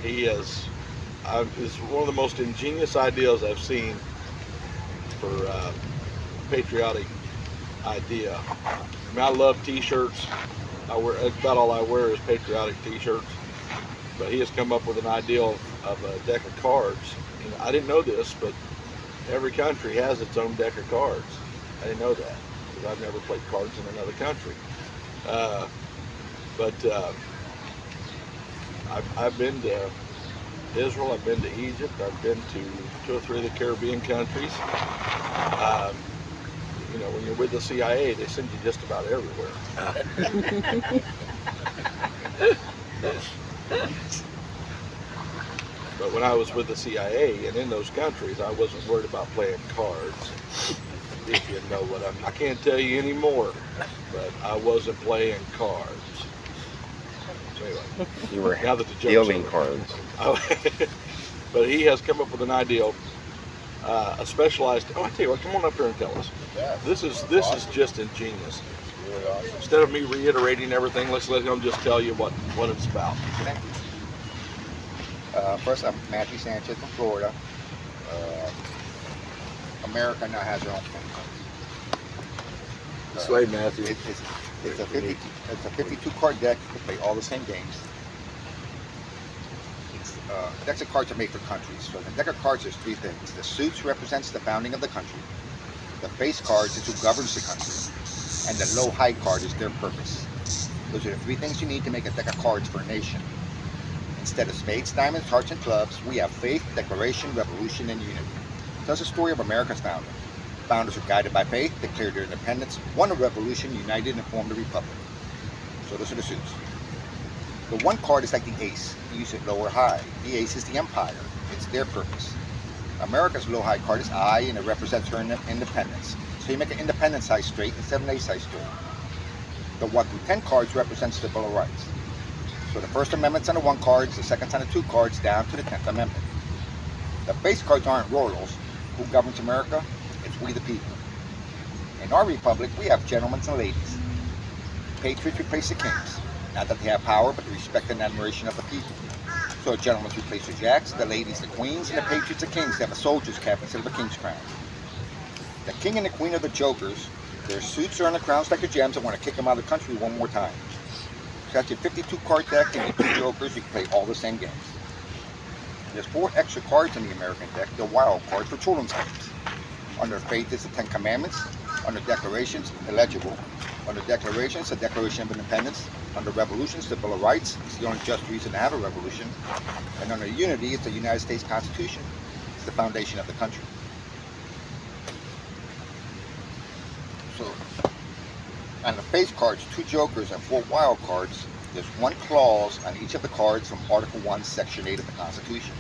he is one of the most ingenious ideas I've seen for a patriotic idea. I mean, I love t-shirts. About all I wear is patriotic t-shirts, but he has come up with an idea of a deck of cards. And I didn't know this, but every country has its own deck of cards. I didn't know that because I've never played cards in another country. I've been to Israel, I've been to Egypt, I've been to 2 or 3 of the Caribbean countries. You know, when you're with the CIA, they send you just about everywhere. But when I was with the CIA and in those countries, I wasn't worried about playing cards. If you know what I can't tell you anymore, but I wasn't playing cards. So anyway, You were now that the dealing cards. But he has come up with an idea, a specialized. Oh, I tell you what, come on up here and tell us. This is just ingenious. Instead of me reiterating everything, let's let him just tell you what it's about. First, I'm Matthew Sanchez from Florida. America now has their own phone cards. This way, Matthew. It's a 52 card deck to play all the same games. Decks of cards are made for countries. So the deck of cards, there's 3 things. The suits represents the founding of the country. The face cards is who governs the country. And the low high card is their purpose. Those are the 3 things you need to make a deck of cards for a nation. Instead of spades, diamonds, hearts, and clubs, we have faith, declaration, revolution, and unity. Tells the story of America's founding. Founders were guided by faith, declared their independence, won a revolution, united, and formed a republic. So those are the suits. The 1 card is like the ace. You use it low or high. The ace is the empire. It's their purpose. America's low high card is I, and it represents her independence. So you make an independence side straight instead of an ace side straight. The 1 through 10 cards represents the Bill of Rights. So the First Amendment's on the 1 cards, the second's on the 2 cards, down to the 10th Amendment. The face cards aren't royals. Who governs America? It's we the people. In our republic, we have gentlemen and ladies. Patriots replace the kings. Not that they have power, but the respect and admiration of the people. So the gentlemen replace the jacks, the ladies the queens, and the patriots the kings. They have a soldier's cap instead of a king's crown. The king and the queen are the jokers. Their suits are on the crowns like the gems. I want to kick them out of the country one more time. So that's your 52 card deck and your 2 jokers. You can play all the same games. There's 4 extra cards in the American deck. They're wild cards for children's games. Under faith is the 10 Commandments. Under declarations, illegible. Under declarations, the Declaration of Independence. Under revolutions, the Bill of Rights. It's the only just reason to have a revolution. And under unity, it's the United States Constitution. It's the foundation of the country. So, on the face cards, 2 jokers and 4 wild cards, there's 1 clause on each of the cards from Article 1, Section 8 of the Constitution.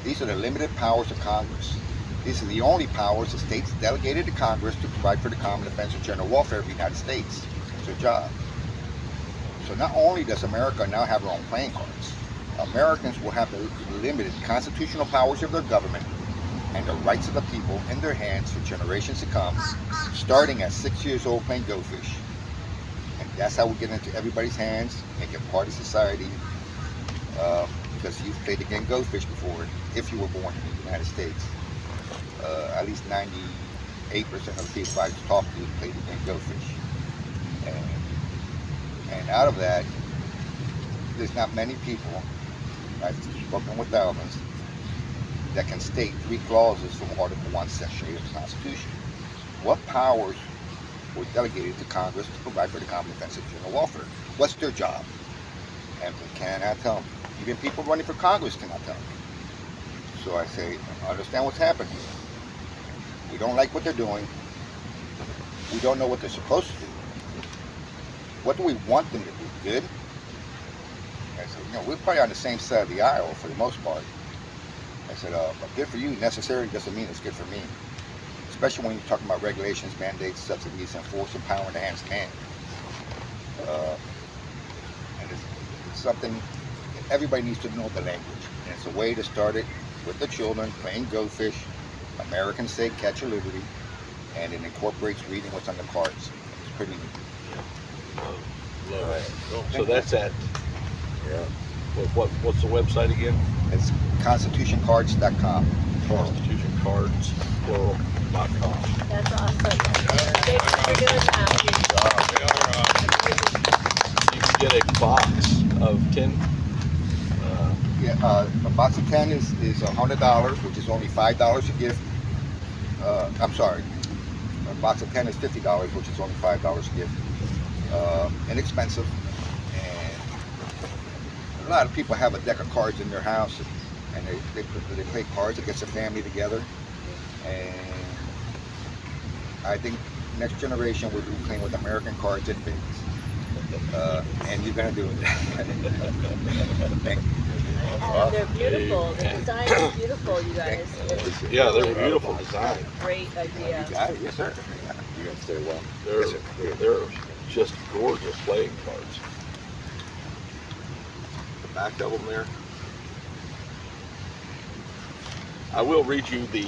These are the limited powers of Congress. These are the only powers the states delegated to Congress to provide for the common defense and general welfare of the United States. It's their job. So not only does America now have her own playing cards, Americans will have the limited constitutional powers of their government and the rights of the people in their hands for generations to come, starting at 6 years old playing Go Fish. And that's how we get into everybody's hands, make it part of society, because you've played the game Go Fish before, if you were born in the United States. At least 98% of the people I talk to played the game Go Fish. And out of that, there's not many people, I've spoken with thousands, that can state 3 clauses from Article 1, Section 8 of the Constitution. What powers were delegated to Congress to provide for the common defense and general welfare? What's their job? And we cannot tell them. Even people running for Congress cannot tell them. So I say, understand what's happening. We don't like what they're doing. We don't know what they're supposed to do. What do we want them to do? Good? I said, we're probably on the same side of the aisle for the most part. I said, but good for you necessarily doesn't mean it's good for me. Especially when you're talking about regulations, mandates, subsidies, and force and power in the hands of man. And it's something that everybody needs to know the language. And it's a way to start it with the children playing Go Fish. Americans say catch your liberty, and it incorporates reading what's on the cards. It's pretty neat. So that's at, what's the website again? It's constitutioncards.com. Constitutioncards.com. That's awesome. Thank you for doing that. You can get a box of 10. A box of 10 is $100, which is only $5 a gift. I'm sorry. A box of 10 is $50, which is only $5 a gift. Inexpensive. And a lot of people have a deck of cards in their house, and they play cards against the family together. And I think next generation will be playing with American cards and things. And you're going to do it. Thank you. They're beautiful. The design is beautiful, you guys. Yeah, they're beautiful design. Great idea. You got it, yes sir. You got to stay well. They're just gorgeous playing cards. The back of them there. I will read you the.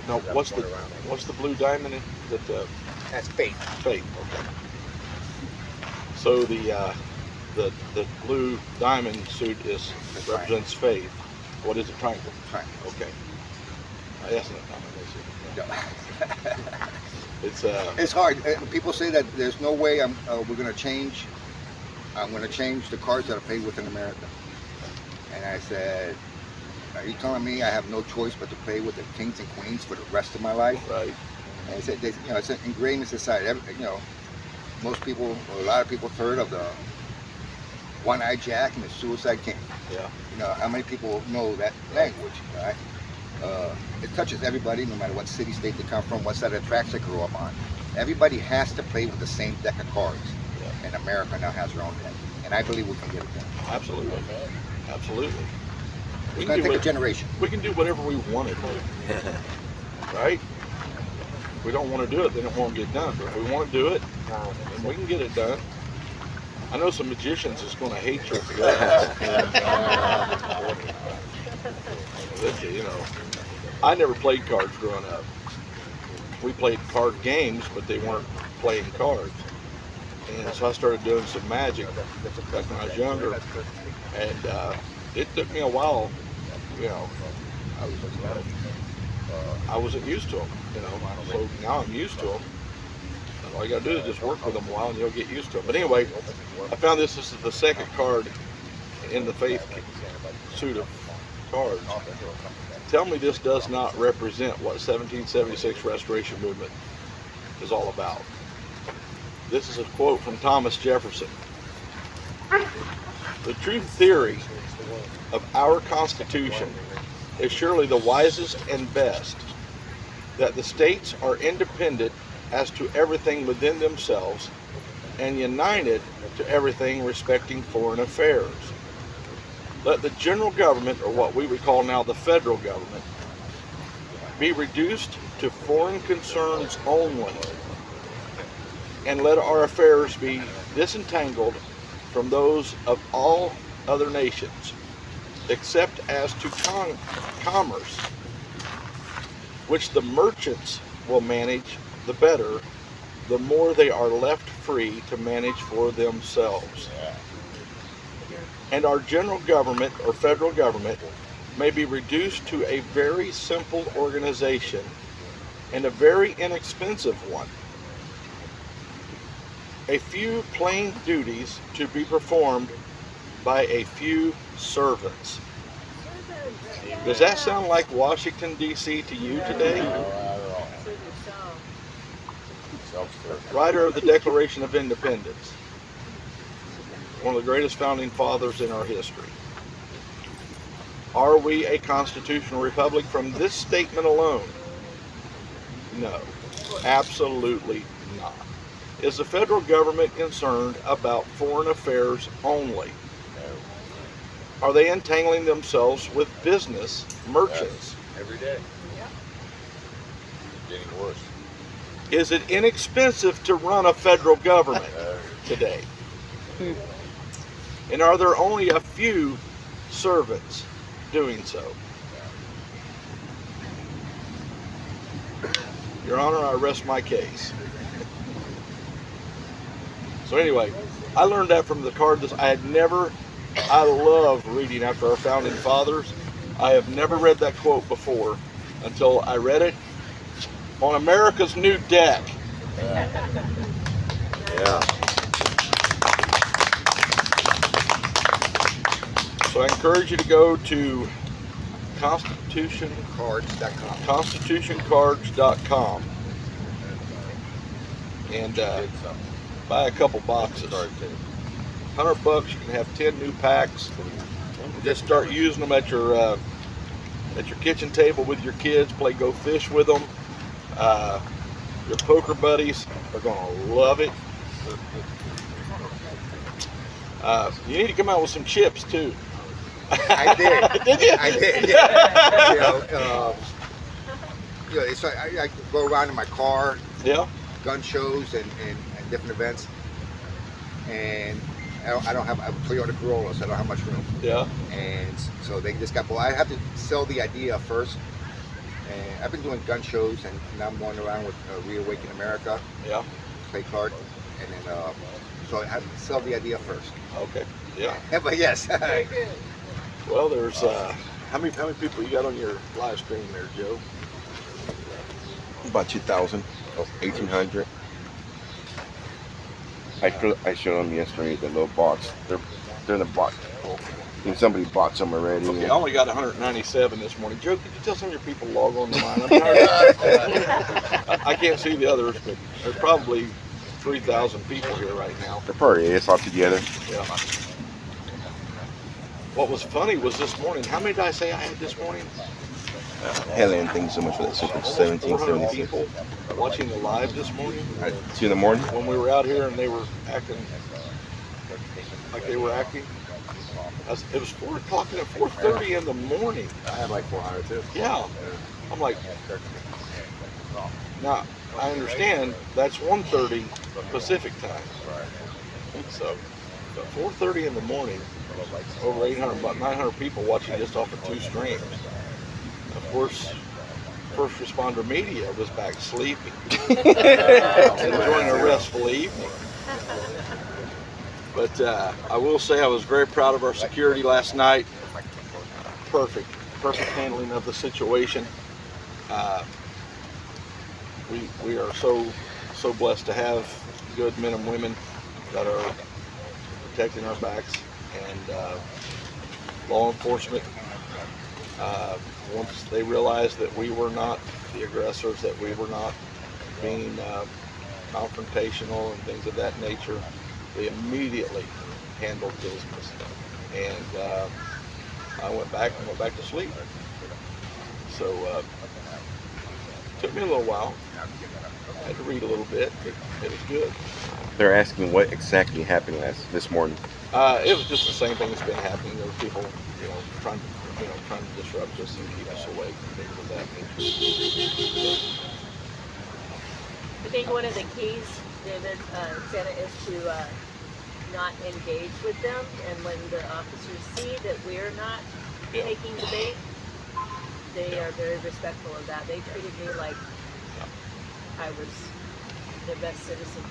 No, what's the blue diamond? That's faith. Faith. Okay. So the blue diamond suit represents faith. What is it? Triangle. Triangle. Okay. That's not common. It's hard. People say that there's no way we're going to change. I'm going to change the cards that are played with in America. And I said, are you telling me I have no choice but to play with the kings and queens for the rest of my life? Right. And I said, it's ingrained in society. Most people, or a lot of people, have heard of the One-Eyed Jack and the Suicide King. Yeah. How many people know that language, right? It touches everybody, no matter what city, state they come from, what side of the tracks they grew up on. Everybody has to play with the same deck of cards. Yeah. And America now has her own deck. And I believe we can get it done. Absolutely. Absolutely. It's going to take a generation. We can do whatever we want to do. Right? If we don't want to do it, then it won't get done. But if we want to do it, then we can get it done. I know some magicians that's going to hate you for that. I never played cards growing up. We played card games, but they weren't playing cards. And so I started doing some magic back when I was younger. And it took me a while, I wasn't used to them, so now I'm used to them. All you gotta do is just work with them a while and you'll get used to them. But anyway, I found this is the second card in the faith suit of cards. Tell me this does not represent what 1776 Restoration Movement is all about. This is a quote from Thomas Jefferson. The true theory of our Constitution is surely the wisest and best, that the states are independent as to everything within themselves and united to everything respecting foreign affairs. Let the general government, or what we would call now the federal government, be reduced to foreign concerns only, and let our affairs be disentangled from those of all other nations, except as to commerce, which the merchants will manage the better, the more they are left free to manage for themselves. And our general government, or federal government, may be reduced to a very simple organization and a very inexpensive one. A few plain duties to be performed by a few servants. Does that sound like Washington, D.C. to you today? Writer of the Declaration of Independence, one of the greatest founding fathers in our history. Are we a constitutional republic from this statement alone? No, absolutely not. Is the federal government concerned about foreign affairs only? Are they entangling themselves with business merchants? Every day. Getting worse. Is it inexpensive to run a federal government today? And are there only a few servants doing so? Your Honor, I rest my case. So anyway, I learned that from the card. I love reading after our founding fathers. I have never read that quote before until I read it on America's New Deck. Yeah. So I encourage you to go to constitutioncards.com. constitutioncards.com and buy a couple boxes. $100, you can have 10 new packs. Just start using them at your kitchen table with your kids. Play Go Fish with them. Your poker buddies are going to love it. You need to come out with some chips too. I did. Did you? I did. Yeah. So I go around in my car. Yeah. Gun shows and different events, and I don't have a Toyota Corolla, so I don't have much room. Yeah. And so they just got. Well, I have to sell the idea first. And I've been doing gun shows, and now I'm going around with Reawaken America. Yeah. Play card, and then so I have to sell the idea first. Okay. Yeah. But yes. Well, there's how many people you got on your live stream there, Joe? About 2,000, 1,800. I showed them yesterday the little box. They're in the box. And somebody bought some already. Okay, I only got 197 this morning. Joe, could you tell some of your people to log on to mine? I can't see the others, but there's probably 3,000 people here right now. They're probably it's all together. Yeah. What was funny was this morning. How many did I say I had this morning? Hell, I didn't think so much for that. Super 1776. People watching the live this morning. At 2 in the morning. When we were out here and they were acting like they were acting. It was 4 o'clock and at 4:30 in the morning. I had like 400 too. Yeah. I'm like, now I understand that's 1:30 Pacific time. So, but 4:30 in the morning, over 800, about 900 people watching just off of 2 streams. Of course, first responder media was back sleeping, enjoying a restful evening. But I will say I was very proud of our security last night. Perfect handling of the situation. We are so blessed to have good men and women that are protecting our backs, and law enforcement. Once they realized that we were not the aggressors, that we were not being confrontational and things of that nature, they immediately handled business, and I went back to sleep. So Took me a little while. I had to read a little bit, but it was good. They're asking what exactly happened this morning. It was just the same thing that's been happening. There were people, trying to disrupt us and keep us awake and things of that nature. I think one of the keys, David, Santa, is to not engage with them, and when the officers see that we're not taking the bait, they are very respectful of that. They treated me like I was their best citizen.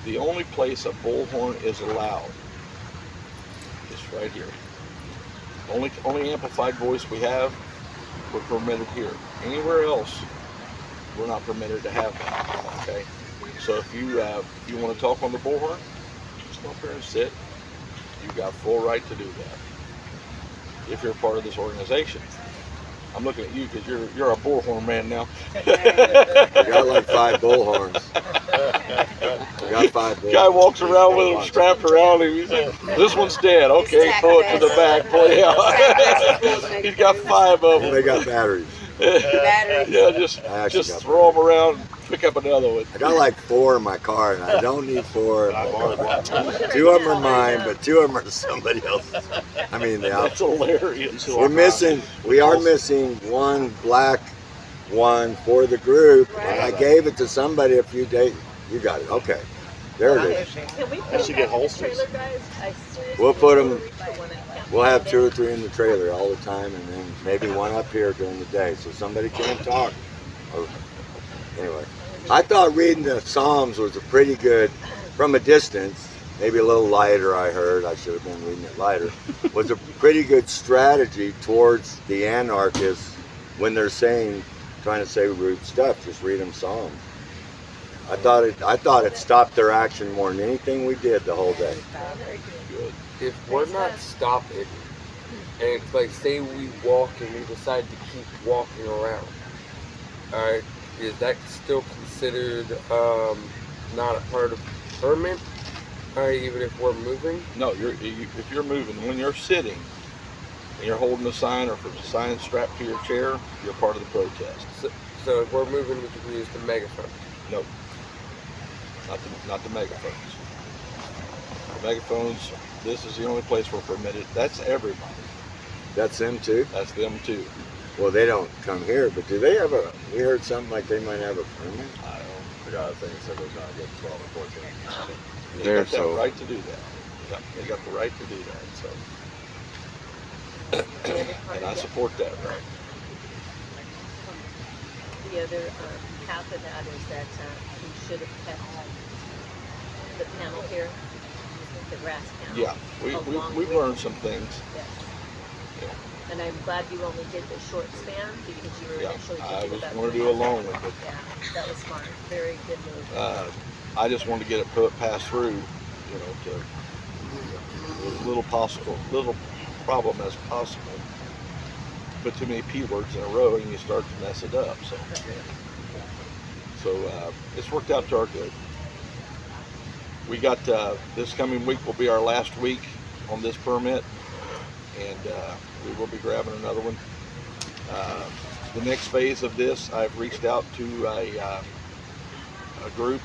The only place a bullhorn is allowed is right here. Only amplified voice we have, we're permitted here. Anywhere else, we're not permitted to have that. Okay. So if you want to talk on the bullhorn, just come up here and sit. You've got full right to do that. If you're a part of this organization. I'm looking at you because you're a bullhorn man now. I got like 5 bullhorns. Got 5 bullhorns. Guy walks around with them strapped around him. He's like, this one's dead. Okay, throw it to the back. Pull it out. He's got 5 of them. They got batteries. Yeah, just throw them around. Pick up another one. I got like 4 in my car, and I don't need 4. 2 of them are mine, but 2 of them are somebody else's. I mean, that's hilarious. We are missing 1 black one for the group. And I gave it to somebody a few days. You got it. Okay, there it is. Can we put get holsters? We'll put them. We'll have 2 or 3 in the trailer all the time, and then maybe 1 up here during the day, so somebody can't talk. Anyway, I thought reading the Psalms was a pretty good, from a distance, maybe a little lighter. I heard I should have been reading it lighter. Was a pretty good strategy towards the anarchists when they're trying to say rude stuff. Just read them Psalms. I thought it stopped their action more than anything we did the whole day. If we're not stopping, and like say we walk and we decide to keep walking around, alright, is that still considered not a part of permit? Alright, even if we're moving? No, if you're moving, when you're sitting and you're holding a sign, or if there's a sign strapped to your chair, you're part of the protest. So if we're moving, we can use the megaphone? No, not the megaphones. The megaphones, this is the only place we're permitted. That's everybody. That's them too? That's them too. Well, they don't come here, but do they have we heard something like they might have a permit? I forgot a thing that said they're not getting 12 or 14. They got the right to do that. Yeah, they got the right to do that, so. And I support that right. The other half of that is that we should have kept the panel here, the grass panel. Yeah, we've learned some things. Yes. Yeah. And I'm glad you only did the short span because you were initially I was about going to do a long one, but that was smart. Very good move. I just wanted to get it passed through, to as little problem as possible. Put too many P words in a row and you start to mess it up. So it's worked out to our good. We got this coming week will be our last week on this permit, and we will be grabbing another one. The next phase of this, I've reached out to a group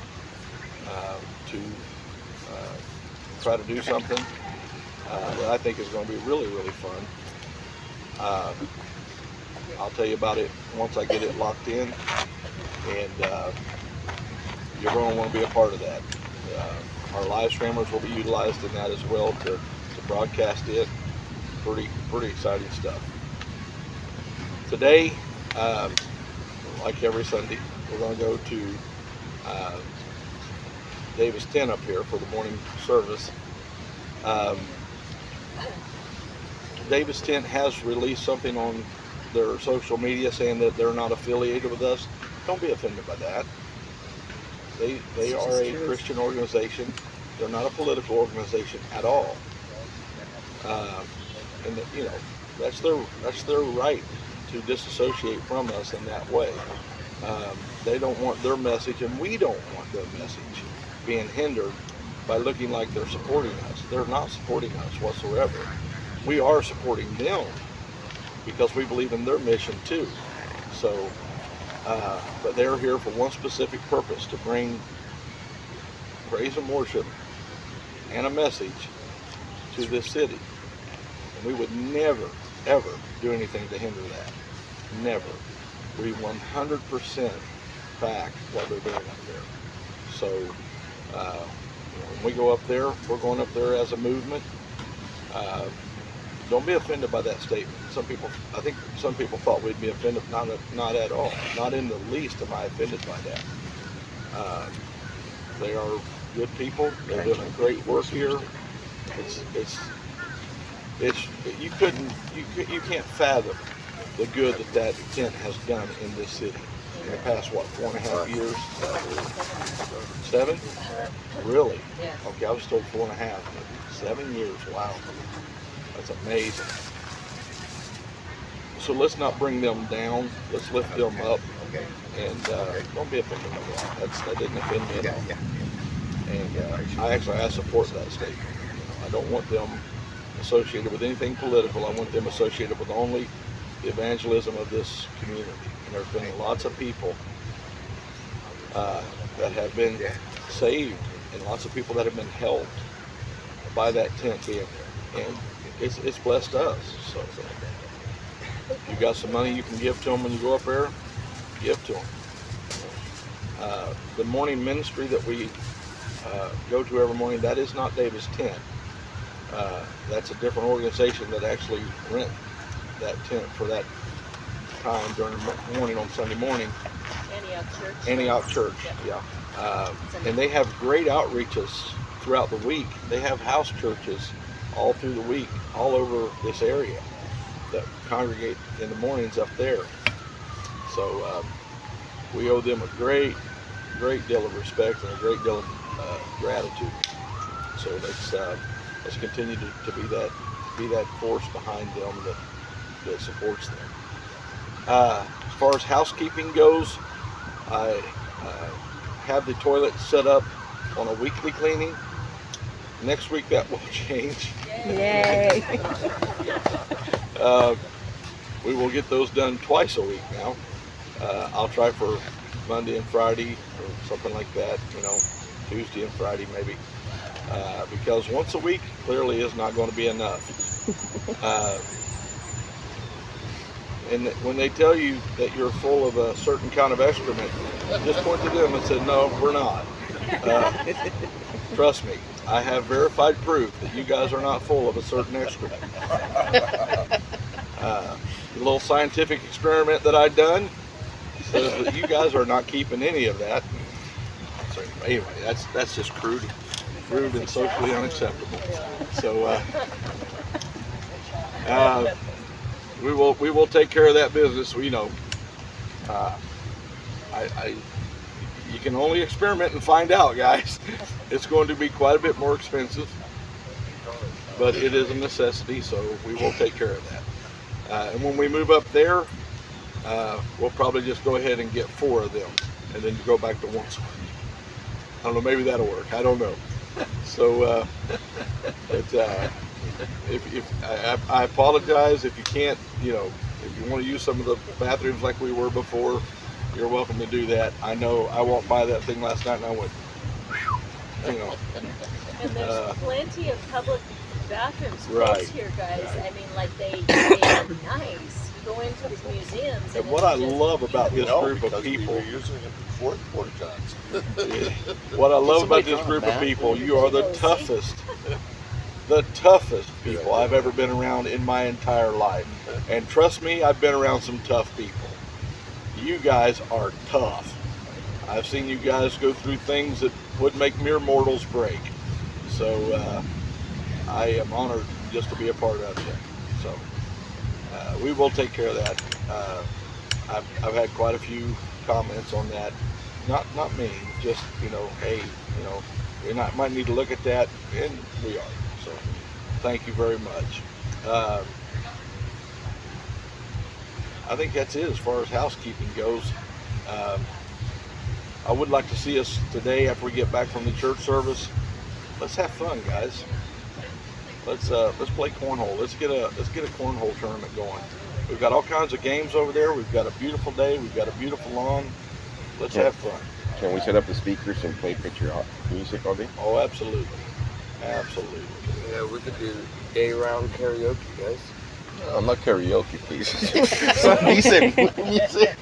to try to do something that I think is going to be really, really fun. I'll tell you about it once I get it locked in, and you're going to want to be a part of that. Our live streamers will be utilized in that as well to broadcast it. Pretty exciting stuff. Today, like every Sunday, we're going to go to Davis Tent up here for the morning service. Davis Tent has released something on their social media saying that they're not affiliated with us. Don't be offended by that. They are a Christian organization. They're not a political organization at all. And that's their right to disassociate from us in that way. They don't want their message, and we don't want their message being hindered by looking like they're supporting us. They're not supporting us whatsoever. We are supporting them because we believe in their mission too. So But they're here for one specific purpose, to bring praise and worship and a message to this city. And we would never, ever do anything to hinder that. Never. We 100% back what they're doing up there. So when we go up there, we're going up there as a movement. Don't be offended by that statement. I think some people thought we'd be offended. Not at all. Not in the least am I offended by that. They are good people. They're doing great work here. You can't fathom the good that tent has done in this city in the past, what, 4.5 years? 7? Really? Okay, I was told 4.5. 7 years, wow. That's amazing. So let's not bring them down. Let's lift them up. And don't be offended by that. That didn't offend me at all. And I support that statement. I don't want them associated with anything political. I want them associated with only the evangelism of this community. And there's been lots of people that have been saved, and lots of people that have been helped by that tent being there. And it's blessed us. So if you got some money you can give to them when you go up there, give to them. The morning ministry that we go to every morning, that is not David's tent. That's a different organization that actually rent that tent for that time during the morning on Sunday morning. Antioch Church, yeah. And they have great outreaches throughout the week. They have house churches all through the week, all over this area that congregate in the mornings up there. So we owe them a great deal of respect and a great deal of gratitude. So let's continue to be that force behind them that supports them. As far as housekeeping goes, I have the toilet set up on a weekly cleaning. Next week that will change. Yay! We will get those done twice a week now. I'll try for Monday and Friday or something like that, Tuesday and Friday maybe. Because once a week clearly is not going to be enough. And when they tell you that you're full of a certain kind of excrement, just point to them and say, no, we're not. Trust me, I have verified proof that you guys are not full of a certain excrement. The little scientific experiment that I've done says that you guys are not keeping any of that. So anyway, that's just crude and socially unacceptable. So we will take care of that business. We know. You can only experiment and find out, guys. It's going to be quite a bit more expensive, but it is a necessity, so we will take care of that. And when we move up there, we'll probably just go ahead and get 4 of them, and then go back to once a week. I don't know, maybe that'll work. I don't know. So, I apologize if you can't, if you want to use some of the bathrooms like we were before, you're welcome to do that. I know I walked by that thing last night and I went, And there's plenty of public bathrooms right here, guys. I mean, like they are nice. You go into the museums. And what I love about this group of people, using it before the porta johns. what I love about this group of people, you are the toughest people I've ever been around in my entire life. And trust me, I've been around some tough people. You guys are tough. I've seen you guys go through things that would make mere mortals break. So I am honored just to be a part of it. So we will take care of that. I've had quite a few comments on that. Not me, just hey, we might need to look at that, and we are. So thank you very much. I think that's it as far as housekeeping goes. I would like to see us today after we get back from the church service. Let's have fun, guys. Let's play cornhole. Let's get a cornhole tournament going. We've got all kinds of games over there. We've got a beautiful day. We've got a beautiful lawn. Let's have fun. Can we set up the speakers and play picture music all day? Oh, absolutely. Absolutely. Yeah, we could do day-round karaoke, guys. I'm not karaoke, please. He said music.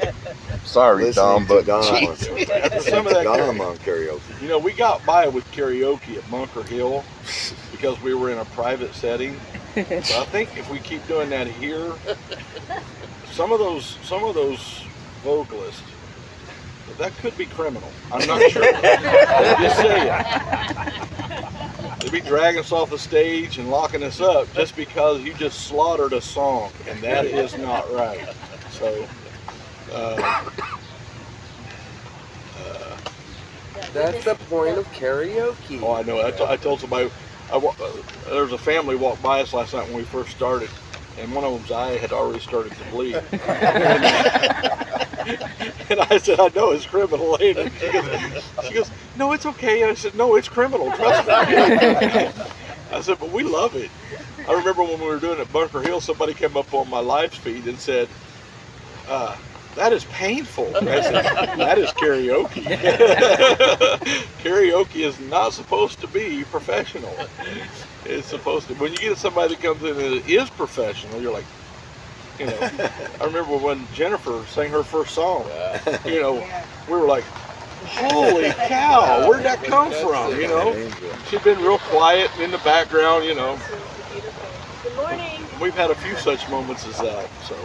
Sorry, Dom, but Some of that Dom on karaoke. You know, we got by with karaoke at Bunker Hill because we were in a private setting. But I think if we keep doing that here, some of those vocalists, that could be criminal. I'm not sure. Just saying. They'd be dragging us off the stage and locking us up just because you just slaughtered a song, and that is not right. So, that's the point of karaoke. Oh, I know. I told somebody, there was a family walked by us last night when we first started, and one of them's eye had already started to bleed. And I said, I know it's criminal, ain't it? She goes, no, it's okay. And I said, no, it's criminal, trust me. I said, but we love it. I remember when we were doing it at Bunker Hill, somebody came up on my live feed and said, that is painful. I said, that is karaoke. Karaoke is not supposed to be professional. It's supposed to, when you get somebody that comes in and is professional, you're like, you know, I remember when Jennifer sang her first song, you know, we were like, holy cow, where'd that come from, you know? She'd been real quiet in the background, you know. Good morning. We've had a few such moments as that, so.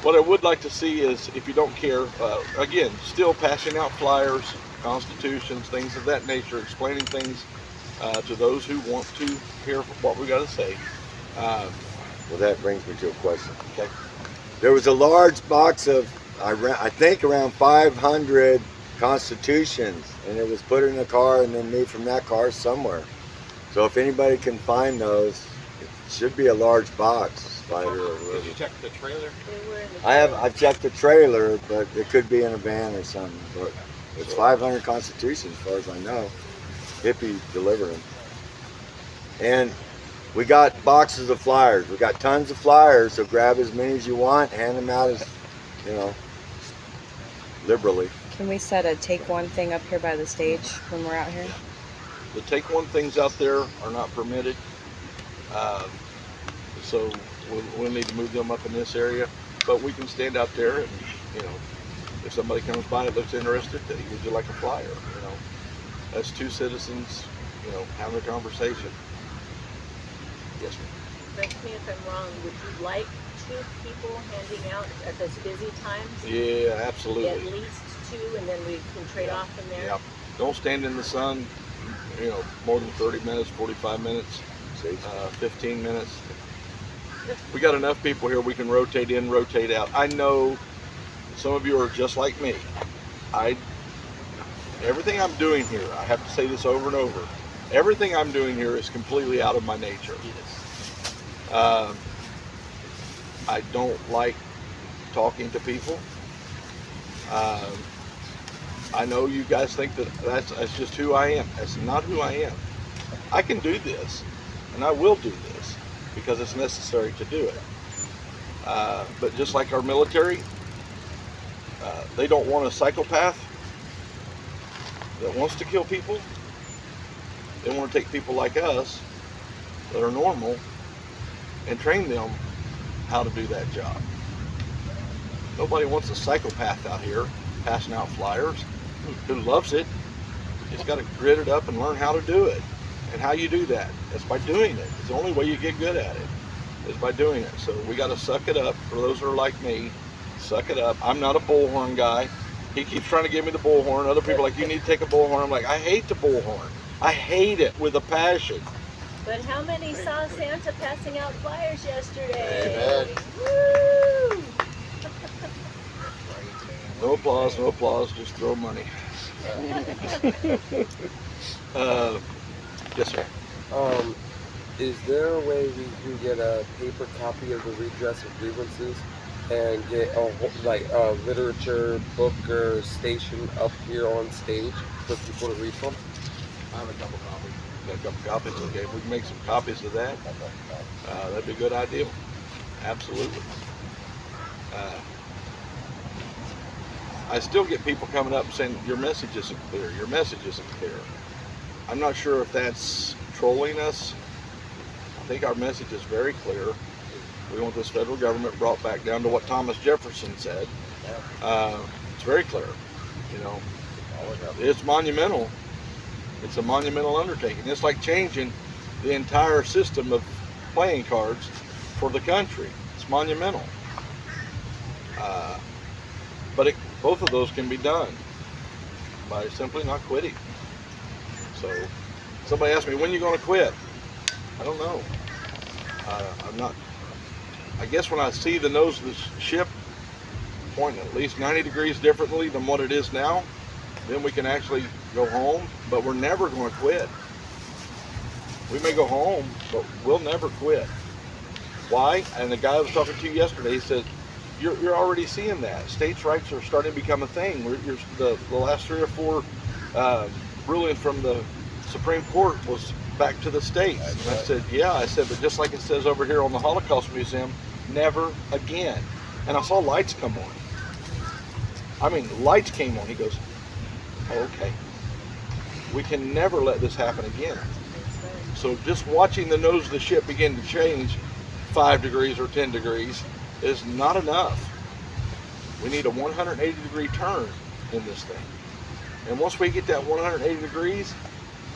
What I would like to see is, if you don't care, again, still passing out flyers, constitutions, things of that nature, explaining things to those who want to hear what we got to say. Well, that brings me to a question. Okay. There was a large box of, I think around 500 constitutions, and it was put in a car and then moved from that car somewhere. So if anybody can find those, it should be a large box. Spider or whatever. Did you check the trailer? I've checked the trailer, but it could be in a van or something. But it's 500 constitutions, as far as I know. Hippie delivering. And we got boxes of flyers. We got tons of flyers, so grab as many as you want, hand them out as, you know, liberally. Can we set a take one thing up here by the stage when we're out here? The take one things out there are not permitted. So we'll need to move them up in this area, but we can stand out there and, you know, if somebody comes by and looks interested, they would you like a flyer, you know. That's two citizens, you know, having a conversation. Yes, ma'am. Correct me if I'm wrong, would you like 2 people handing out at those busy times? Yeah, absolutely. At least 2, and then we can trade off from there? Yeah. Don't stand in the sun, you know, more than 30 minutes, 45 minutes, 15 minutes. We got enough people here, we can rotate in, rotate out. I know some of you are just like me. Everything I'm doing here, I have to say this over and over, everything I'm doing here is completely out of my nature. I don't like talking to people. I know you guys think that that's just who I am. That's not who I am. I can do this, and I will do this, because it's necessary to do it. But just like our military, they don't want a psychopath that wants to kill people. They want to take people like us that are normal and train them how to do that job. Nobody wants a psychopath out here passing out flyers who loves it. Just got to grit it up and learn how to do it. And how you do that? It's by doing it. It's the only way you get good at it, is by doing it. So we got to suck it up. For those who are like me, suck it up. I'm not a bullhorn guy. He keeps trying to give me the bullhorn. Other people are like, you need to take a bullhorn. I'm like, I hate the bullhorn. I hate it with a passion. But how many saw Santa passing out flyers yesterday? Amen. Woo! No applause, just throw money. Yes, sir. Is there a way we can get a paper copy of the redress of grievances and get a literature book or station up here on stage for people to read from? I have a couple copies. Got a couple copies, okay. If we can make some copies of that, that'd be a good idea. Absolutely. I still get people coming up saying your message isn't clear. Your message isn't clear. I'm not sure if that's trolling us. I think our message is very clear. We want this federal government brought back down to what Thomas Jefferson said. It's very clear. You know, it's monumental. It's a monumental undertaking. It's like changing the entire system of playing cards for the country. It's monumental. But both of those can be done by simply not quitting. So somebody asked me, when are you going to quit? I don't know. I'm not. I guess when I see the nose of the ship pointing at least 90 degrees differently than what it is now, then we can actually go home, but we're never going to quit. We may go home, but we'll never quit. Why? And the guy I was talking to yesterday, he said, you're already seeing that. States' rights are starting to become a thing. The last 3 or 4 rulings from the Supreme Court was back to the states. And I said, yeah. I said, but just like it says over here on the Holocaust Museum, never again. And I saw lights come on. I mean, lights came on. He goes, oh, okay. We can never let this happen again. So just watching the nose of the ship begin to change 5 degrees or 10 degrees is not enough. We need a 180-degree turn in this thing. And once we get that 180 degrees,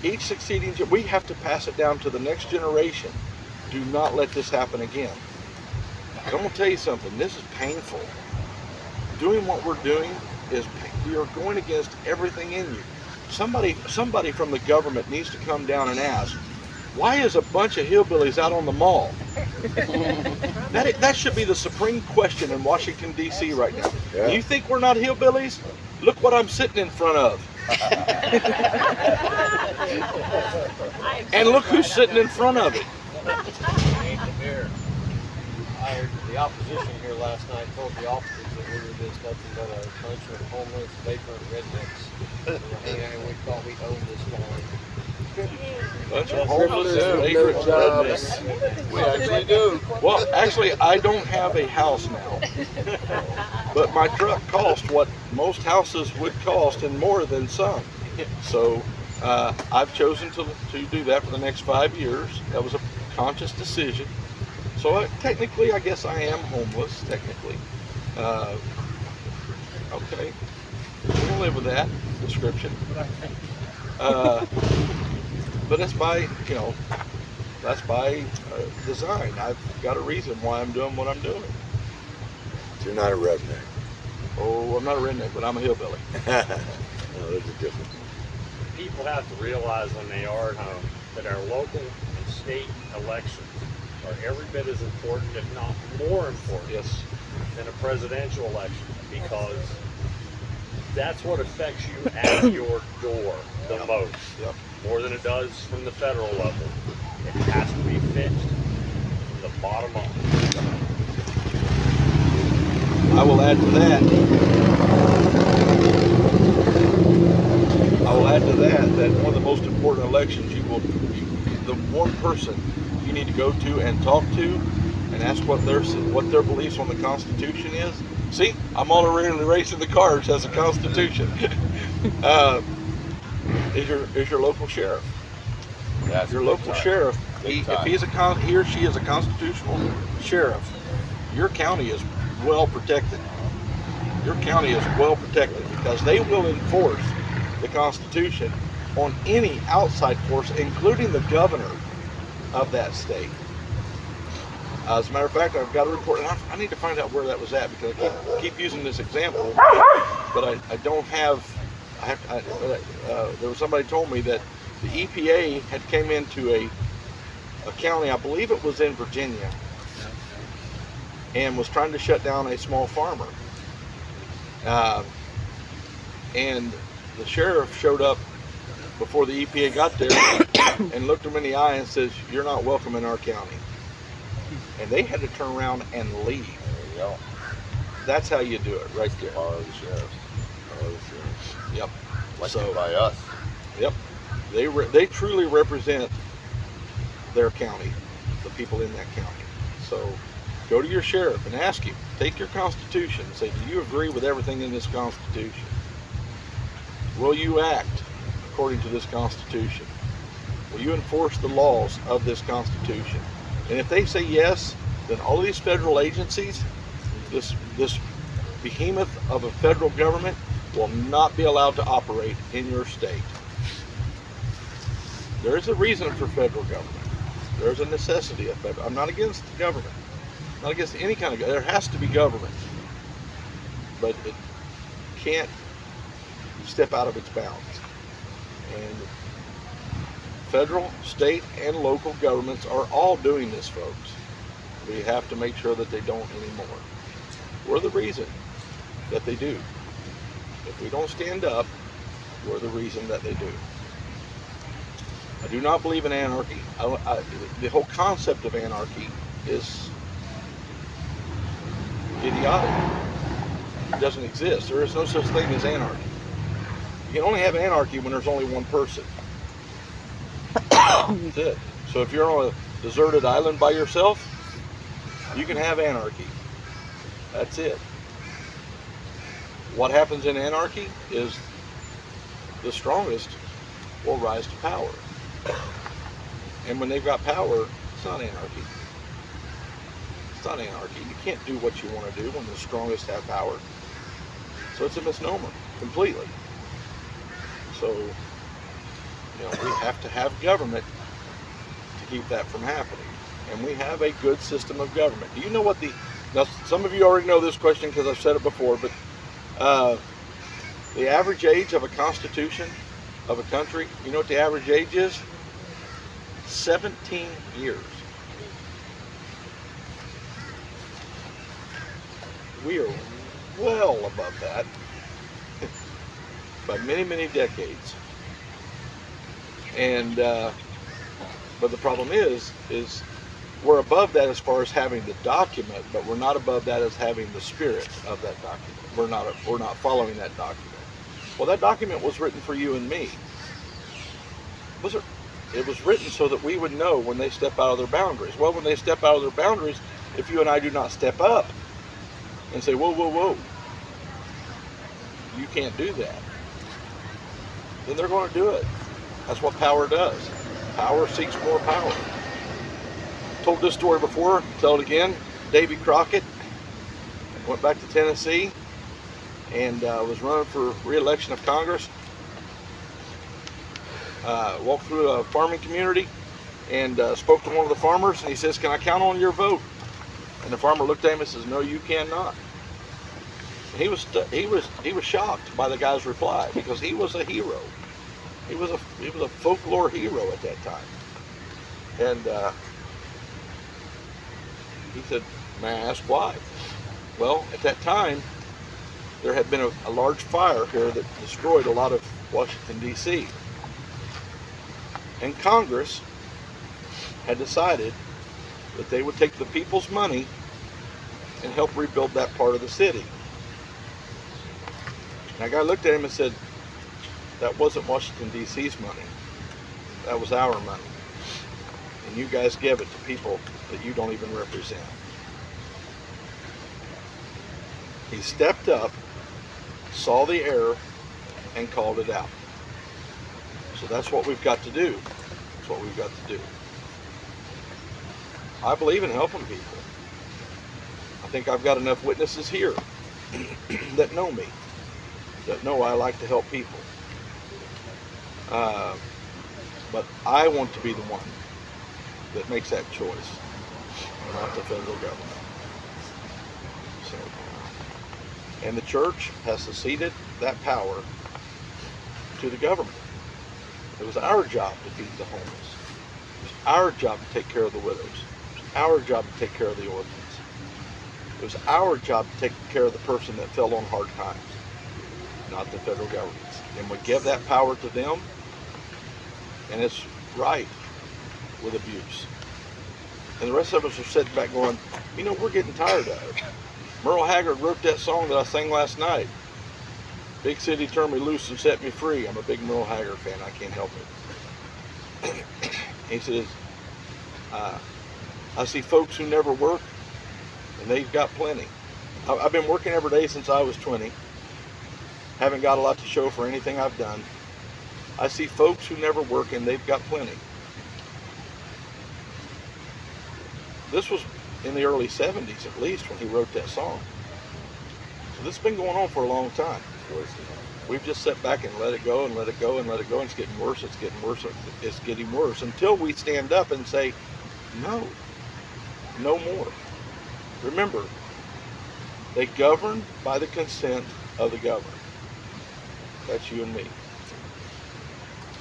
each succeeding, we have to pass it down to the next generation. Do not let this happen again. I'm going to tell you something, this is painful. Doing what we're doing is, we are going against everything in you. Somebody from the government needs to come down and ask, why is a bunch of hillbillies out on the mall? That should be the supreme question in Washington, D.C. right now. Yeah. You think we're not hillbillies? Look what I'm sitting in front of. And look who's sitting in front of it. The opposition here last night told the officers that we were just nothing but a bunch of homeless, vagrant rednecks. And we thought we owned this farm. Bunch of homeless, vagrant rednecks. We actually do. Well, actually, I don't have a house now. But my truck cost what most houses would cost and more than some. So I've chosen to do that for the next 5 years. That was a conscious decision. So technically, I guess I am homeless, technically. Okay, we'll live with that description. But that's by, that's by design. I've got a reason why I'm doing what I'm doing. You're not a redneck. Oh, I'm not a redneck, but I'm a hillbilly. No, there's a difference. People have to realize when they are at home that our local and state elections are every bit as important, if not more important, than a presidential election, because that's what affects you at your door the most, more than it does from the federal level. It has to be fixed from the bottom up. I will add to that. That one of the most important elections the one person you need to go to and talk to and ask what their beliefs on the Constitution is. See, I'm already erasing the cards as a Constitution. Is your local sheriff. That's your local sheriff. If he or she is a constitutional sheriff, your county is well protected. Your county is well protected because they will enforce the Constitution on any outside force, including the governor of that state. As a matter of fact, I've got a report, and I need to find out where that was at because I keep using this example, but I don't have. There was somebody told me that the EPA had came into a county, I believe it was in Virginia, and was trying to shut down a small farmer. And the sheriff showed up before the EPA got there and looked him in the eye and says, "You're not welcome in our county." And they had to turn around and leave. There you go. That's how you do it, right there. Power of the sheriff. Power of the sheriff. Yep. Elected by us. Yep. They truly represent their county, the people in that county. So Go to your sheriff and ask him, take your Constitution and say, do you agree with everything in this Constitution? Will you act according to this Constitution? Will you enforce the laws of this Constitution? And if they say yes, then all these federal agencies, this behemoth of a federal government, will not be allowed to operate in your state. There is a reason for federal government. There's a necessity of federal. I'm not against the government. I'm not against any kind of government. There has to be government. But it can't step out of its bounds. And federal, state, and local governments are all doing this, folks. We have to make sure that they don't anymore. We're the reason that they do. If we don't stand up, we're the reason that they do. I do not believe in anarchy. The whole concept of anarchy is idiotic. It doesn't exist. There is no such thing as anarchy. You can only have anarchy when there's only one person. That's it. So if you're on a deserted island by yourself, you can have anarchy. That's it. What happens in anarchy is the strongest will rise to power. And when they've got power, it's not anarchy. It's not anarchy. You can't do what you want to do when the strongest have power. So it's a misnomer, completely. So, we have to have government to keep that from happening. And we have a good system of government. Do you know what now some of you already know this question because I've said it before, but the average age of a constitution of a country, you know what the average age is? 17 years. We are well above that by many, many decades. And but the problem is we're above that as far as having the document, but we're not above that as having the spirit of that document. We're not following that document. Well, that document was written for you and me. It was written so that we would know when they step out of their boundaries. Well, when they step out of their boundaries, if you and I do not step up and say, whoa, whoa, whoa, you can't do that, then they're going to do it. That's what power does. Power seeks more power. Told this story before, tell it again. Davy Crockett went back to Tennessee and was running for re-election of Congress. Walked through a farming community and spoke to one of the farmers, and he says, "Can I count on your vote?" And the farmer looked at him and says, "No, you cannot." And he was shocked by the guy's reply because he was a hero. He was a folklore hero at that time. And he said, "May I ask why?" Well, at that time, there had been a large fire here that destroyed a lot of Washington, D.C. And Congress had decided that they would take the people's money and help rebuild that part of the city. And that guy looked at him and said, "That wasn't Washington, D.C.'s money. That was our money. And you guys give it to people that you don't even represent." He stepped up, saw the error, and called it out. So that's what we've got to do. That's what we've got to do. I believe in helping people. I think I've got enough witnesses here that know me, that know I like to help people. But I want to be the one that makes that choice, not the federal government. So, and the church has ceded that power to the government. It was our job to feed the homeless. It was our job to take care of the widows. It was our job to take care of the orphans. It was our job to take care of the person that fell on hard times, not the federal government's. And we give that power to them, and it's right with abuse. And the rest of us are sitting back going, we're getting tired of it. Merle Haggard wrote that song that I sang last night. Big city turned me loose and set me free. I'm a big Merle Haggard fan. I can't help it. He says, I see folks who never work and they've got plenty. I've been working every day since I was 20. Haven't got a lot to show for anything I've done. I see folks who never work and they've got plenty. This was in the early 70s at least when he wrote that song. So this has been going on for a long time. We've just sat back and let it go and let it go and let it go, and it's getting worse, it's getting worse, it's getting worse, until we stand up and say, no, no more. Remember, they govern by the consent of the governed. That's you and me.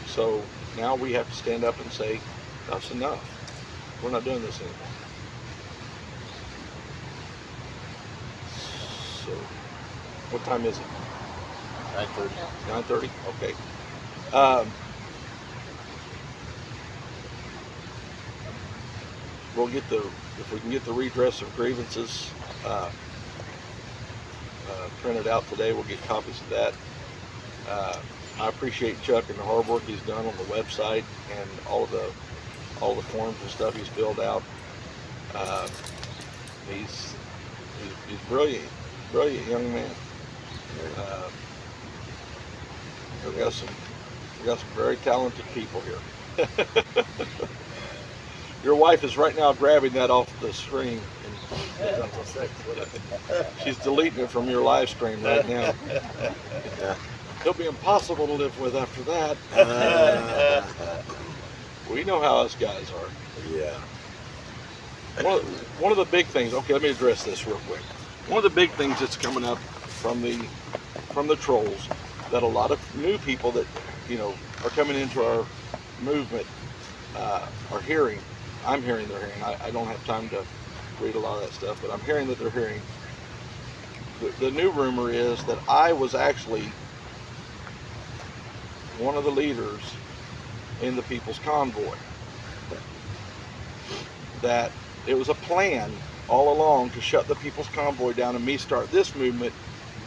So now we have to stand up and say, that's enough. We're not doing this anymore. So, what time is it? 9:30. 9:30? Okay. We'll get if we can get the redress of grievances printed out today, we'll get copies of that. I appreciate Chuck and the hard work he's done on the website and all the forms and stuff he's filled out. He's brilliant young man. We got some very talented people here. Your wife is right now grabbing that off the screen. She's deleting it from your live stream right now. It'll be impossible to live with after that. We know how us guys are. Yeah. One of the big things. Okay, let me address this real quick. One of the big things that's coming up from the trolls, that a lot of new people that are coming into our movement are hearing. I'm hearing they're hearing. I don't have time to read a lot of that stuff, but I'm hearing that they're hearing. The new rumor is that I was actually one of the leaders in the People's Convoy. That it was a plan all along to shut the People's Convoy down and me start this movement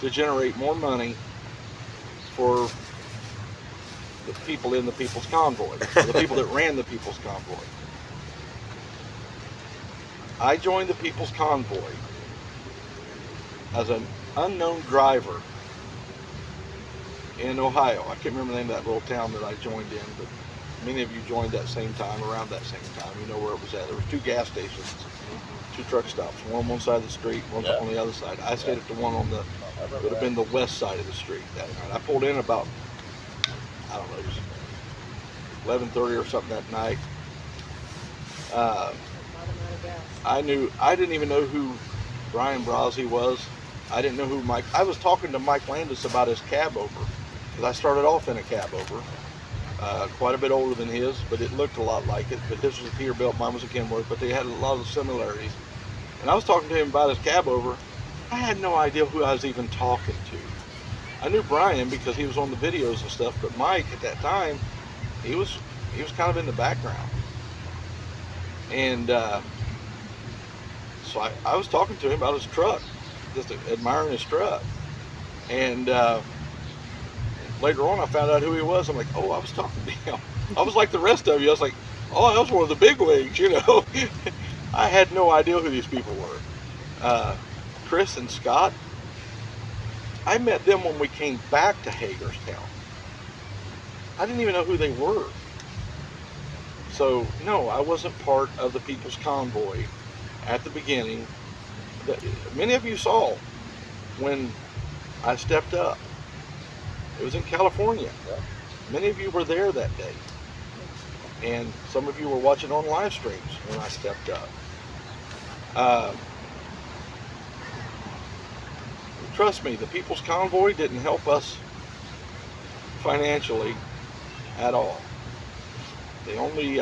to generate more money for the people in the People's Convoy, the people that ran the People's Convoy. I joined the People's Convoy as an unknown driver in Ohio. I can't remember the name of that little town that I joined in, but many of you joined that same time, around that same time. You know where it was at. There were 2 gas stations, 2 truck stops, one on one side of the street, one on the other side. I stayed at the one on would have been the west side of the street that night. I pulled in about, I don't know, it was 11:30 or something that night. I didn't even know who Brian Brozzi was. I didn't know who Mike. I was talking to Mike Landis about his cab over, because I started off in a cab over, quite a bit older than his, but it looked a lot like it. But his was a Peterbilt, mine was a Kenworth, but they had a lot of similarities. And I was talking to him about his cab over. I had no idea who I was even talking to. I knew Brian because he was on the videos and stuff, but Mike at that time, he was kind of in the background. And so I was talking to him about his truck, just admiring his truck. And later on, I found out who he was. I'm like, oh, I was talking to him. I was like the rest of you. I was like, oh, that was one of the big wigs, I had no idea who these people were. Chris and Scott, I met them when we came back to Hagerstown. I didn't even know who they were. So, no, I wasn't part of the People's Convoy at the beginning. Many of you saw when I stepped up. It was in California. Many of you were there that day. And some of you were watching on live streams when I stepped up. Trust me, the People's Convoy didn't help us financially at all. The only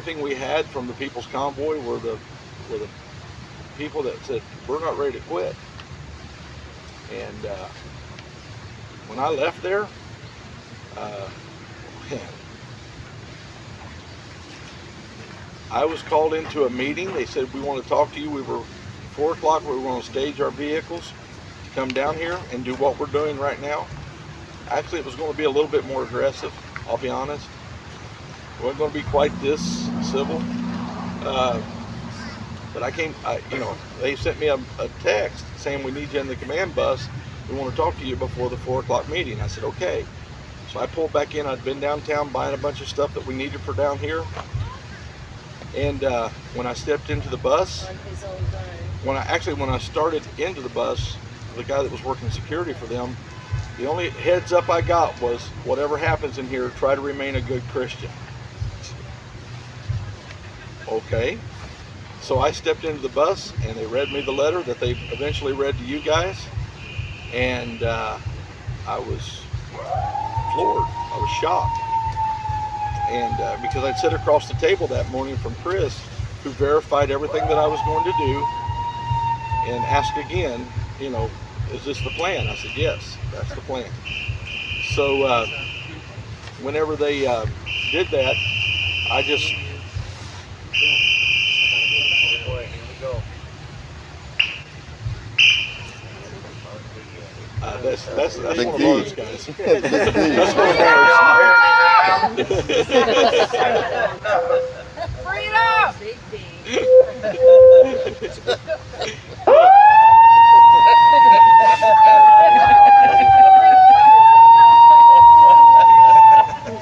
thing we had from the People's Convoy were the people that said, we're not ready to quit. And when I left there, I was called into a meeting. They said, we want to talk to you. We were 4 o'clock, we were going to stage our vehicles to come down here and do what we're doing right now. Actually, it was going to be a little bit more aggressive, I'll be honest. It wasn't going to be quite this civil. But they sent me a text saying we need you in the command bus. We want to talk to you before the 4 o'clock meeting. I said, okay. So I pulled back in. I'd been downtown buying a bunch of stuff that we needed for down here. And when I stepped into the bus, when I started into the bus, the guy that was working security for them, the only heads up I got was, whatever happens in here, try to remain a good Christian. Okay. So I stepped into the bus and they read me the letter that they eventually read to you guys. And I was floored. I was shocked. And because I'd sit across the table that morning from Chris, who verified everything that I was going to do, and asked again, is this the plan? I said, yes, that's the plan. So whenever they did that, I just... That's one of ours, guys. That's one of ours.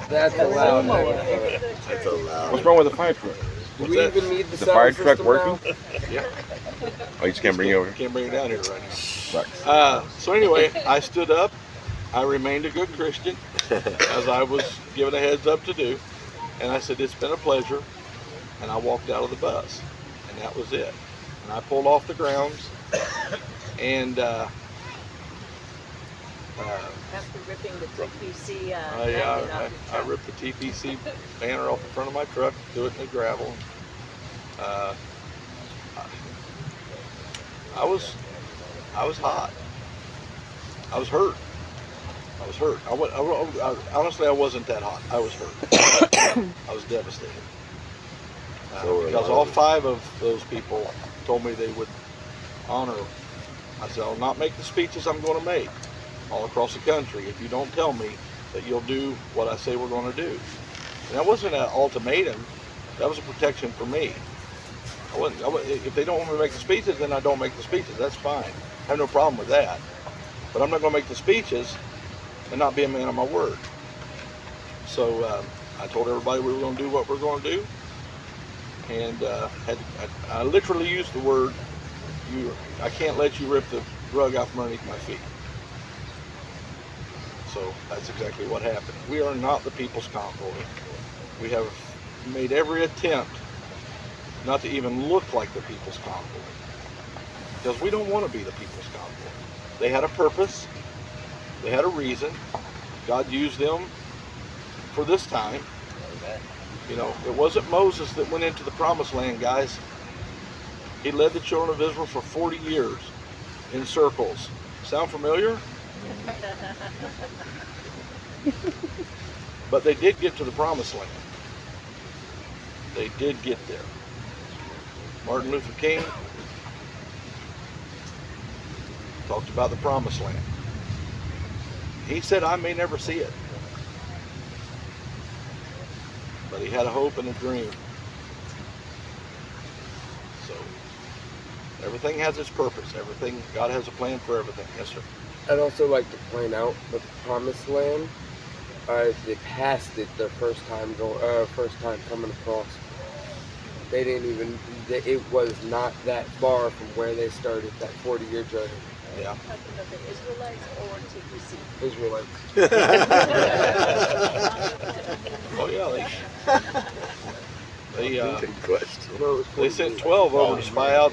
That's allowed. That's allowed. What's wrong with the fire truck? Do we even need the fire sound truck system working? now? Yeah. Oh, you just can't bring it over? Can't bring it down here right now. Sucks. So anyway, I stood up. I remained a good Christian, as I was given a heads up to do. And I said, it's been a pleasure. And I walked out of the bus. And that was it. And I pulled off the grounds. And after ripping the TPC I ripped the TPC banner off the front of my truck, threw it in the gravel. I was hot. I was hurt. Honestly, I wasn't that hot. I was hurt. I was devastated. Because all 5 of those people told me they would honor. I said, I'll not make the speeches I'm going to make all across the country if you don't tell me that you'll do what I say we're going to do. And that wasn't an ultimatum. That was a protection for me. If they don't want me to make the speeches, then I don't make the speeches. That's fine. I have no problem with that. But I'm not going to make the speeches and not be a man of my word. So I told everybody we were going to do what we're going to do. And I literally used the word, I can't let you rip the rug out from underneath my feet. So that's exactly what happened. We are not the People's Convoy. We have made every attempt not to even look like the People's Convoy, because we don't want to be the People's Convoy. They had a purpose. They had a reason. God used them for this time. It wasn't Moses that went into the promised land, guys. He led the children of Israel for 40 years in circles. Sound familiar? But they did get to the promised land. They did get there. Martin Luther King talked about the promised land. He said, I may never see it. But he had a hope and a dream. So everything has its purpose. God has a plan for everything. Yes, sir. I'd also like to point out that the Promised Land, they passed it their first time coming across. They didn't even. It was not that far from where they started that 40-year journey. Yeah. Talking about the Israelites or TPC? Israelites. Oh yeah, they sent 12 over to spy out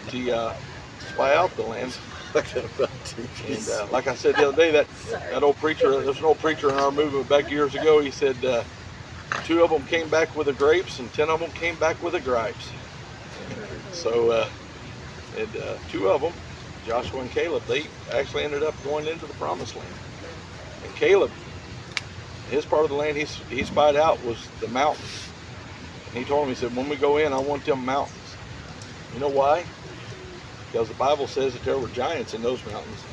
the land. And like I said the other day, that old preacher, there's an old preacher in our movement back years ago. He said 2 of them came back with the grapes and 10 of them came back with the gripes. So 2 of them, Joshua and Caleb, they actually ended up going into the promised land. And Caleb, his part of the land he spied out was the mountains. And he told him, he said, when we go in, I want them mountains. You know why? Because the Bible says that there were giants in those mountains.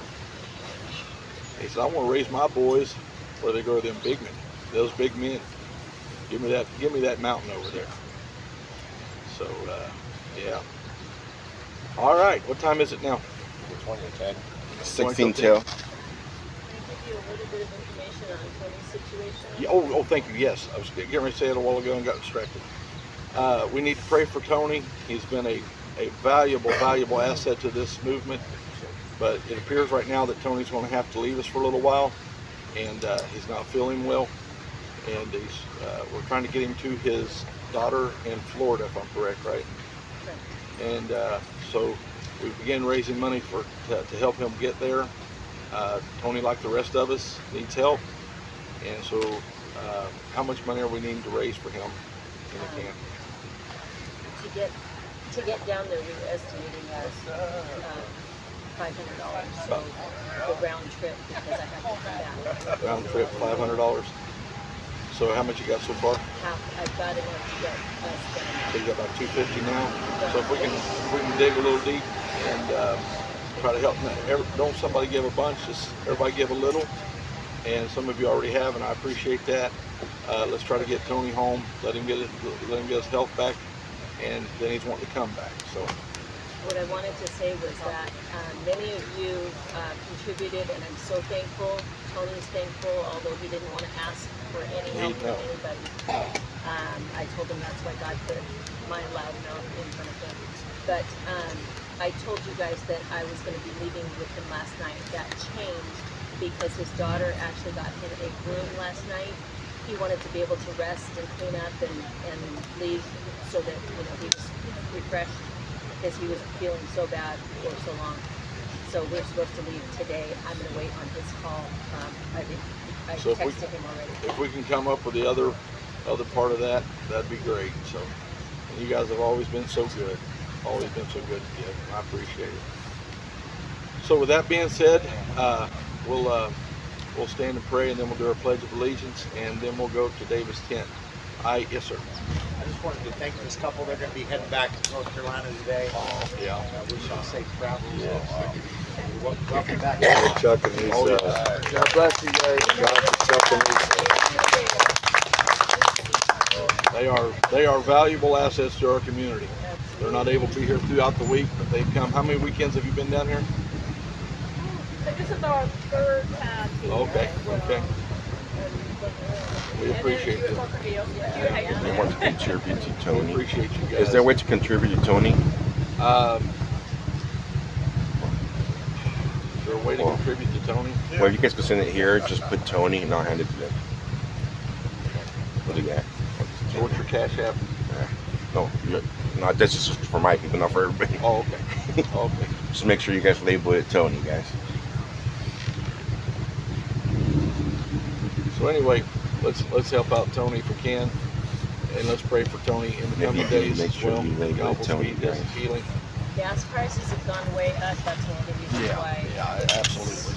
He said, I want to raise my boys where they grow them big men, those big men. Give me that mountain over there. So yeah. All right, what time is it now? 20:10. 16 till. Yeah, oh, thank you. Yes, I was getting ready to say it a while ago and got distracted. We need to pray for Tony. He's been a valuable asset to this movement. But it appears right now that Tony's going to have to leave us for a little while, and he's not feeling well. And we're trying to get him to his daughter in Florida, if I'm correct, right? And so we began raising money to help him get there. Tony, like the rest of us, needs help. And so how much money are we needing to raise for him in the camp? To get down there, we were estimating $500. So the round trip, because I have to come back. Round trip, $500. So how much you got so far? Half. I've got enough to get us. So you got about $250 now. So if we can dig a little deep and try to help. Don't somebody give a bunch. Just everybody give a little. And some of you already have, and I appreciate that. Let's try to get Tony home. Let him get his health back, and then he's wanting to come back. So. What I wanted to say was that many of you contributed, and I'm so thankful. Tony's thankful, although he didn't want to ask for any help from anybody. I told him that's why God put my loud mouth in front of him. But I told you guys that I was going to be leaving with him last night. That changed because his daughter actually got him a room last night. He wanted to be able to rest and clean up and leave so that he was refreshed, because he was feeling so bad for so long. So we're supposed to leave today. I'm going to wait on his call. I texted him already. If we can come up with the other part of that, that'd be great. So, and you guys have always been so good. Always been so good together. I appreciate it. So with that being said, we'll stand and pray, and then we'll do our Pledge of Allegiance, and then we'll go to David's tent. Yes, sir. I just wanted to thank this couple. They're going to be heading back to North Carolina today. Oh, yeah. I wish them safe travels. Welcome back. Chuck and these. God bless you guys. They are valuable assets to our community. They're not able to be here throughout the week, but they've come. How many weekends have you been down here? This is our third time here. Okay. We appreciate it. They want to contribute to Tony. We appreciate you guys. Is there a way to contribute to Tony? Is there a way to contribute to Tony? Well, you guys can send it here. Just put Tony, and I'll hand it to them. We'll do that. So what's your cash app? No, that's just for my people, not for everybody. Oh, okay. Okay. Just make sure you guys label it Tony, guys. So anyway, let's help out Tony if we can, and let's pray for Tony in the coming days as well. God will speed his healing. Gas prices have gone way up. That's one of the reasons why. Yeah, absolutely.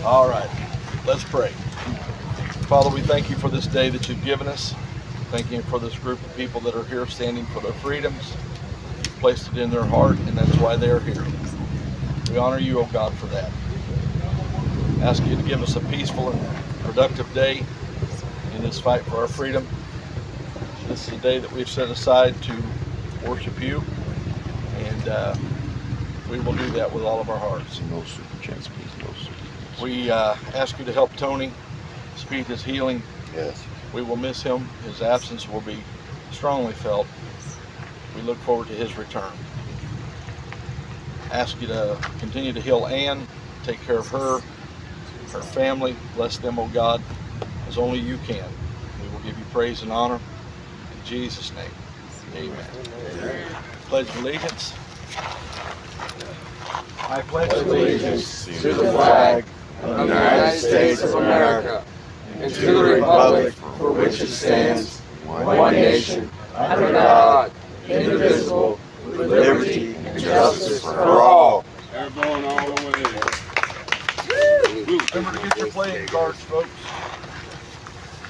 All right, let's pray. Father, we thank you for this day that you've given us. Thank you for this group of people that are here standing for their freedoms. You've placed it in their heart, and that's why they are here. We honor you, oh God, for that. Ask you to give us a peaceful and productive day in this fight for our freedom. This is a day that we've set aside to worship you, and we will do that with all of our hearts. No super chats, please. No super chats. We ask you to help Tony speed his healing. Yes. We will miss him. His absence will be strongly felt. We look forward to his return. Ask you to continue to heal Ann, take care of her family. Bless them, oh God, as only you can. We will give you praise and honor. In Jesus' name, amen. Amen. Pledge of allegiance. I pledge allegiance to the flag of the United States of America and to the republic for which it stands, one nation, under God, indivisible, with liberty and justice for all. They're going all the way. Remember to get your playing cards, folks.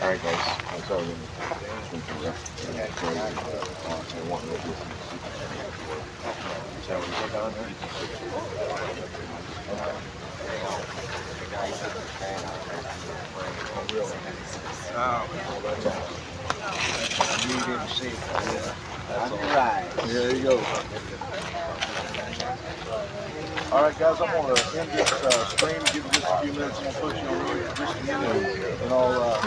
All right, guys. I'm sorry. Oh, You didn't see it. Yeah. That's all right. There you go. All right, guys, I'm going to end this stream. Give you just a few minutes. I'm going to put you on mute for just a minute. And I'll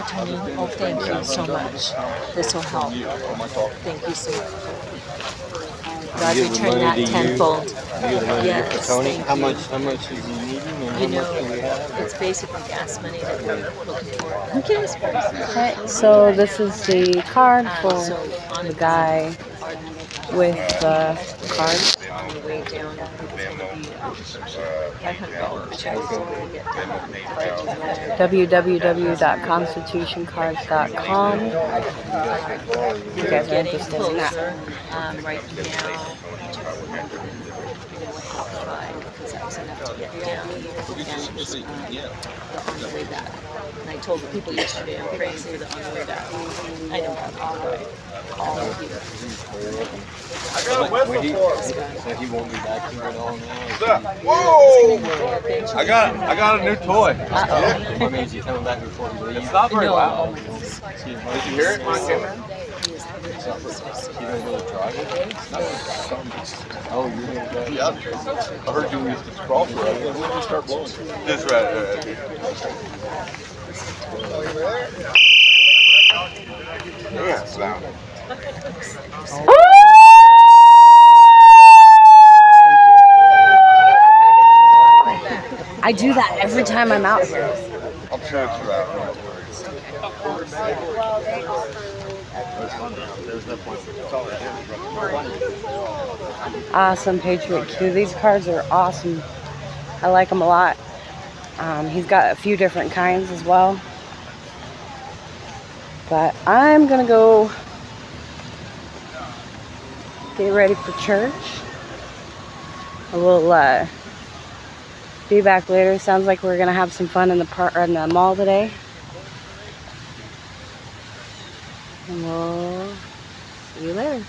Oh, thank you so much. This will help. Thank you so much. God return that tenfold. Yes, thank How you. much is he needing and You how much do we know, have? it's basically gas money that we're looking for. Okay. Okay, so this is the card for the guy with the card. On the way down, I think it's going to be $500. www.constitutioncards.com. You We're guys are getting interested in that. closer. Right now, because that was enough to get down. And it was on the way back. And I told the people yesterday, I'm praying for the on the way back. I know how to pray. All of you. I got a whistle for him. So he won't be back here at all now? Whoa! I got a new toy. I mean, is he coming back before he leaves? It's not very loud. Did you hear it, my camera? You gonna go drive it? Oh, you're gonna drive it? Yeah. I heard you used to crawl for it. When did you start blowing? Just right. Yeah, it's loud. I do that every time I'm out here. I'm sure it's loud. Awesome, Patriot Q. These cards are awesome. I like them a lot. He's got a few different kinds as well. But I'm going to go get ready for church. I will be back later. Sounds like we're going to have some fun in the mall today. And we'll see you later.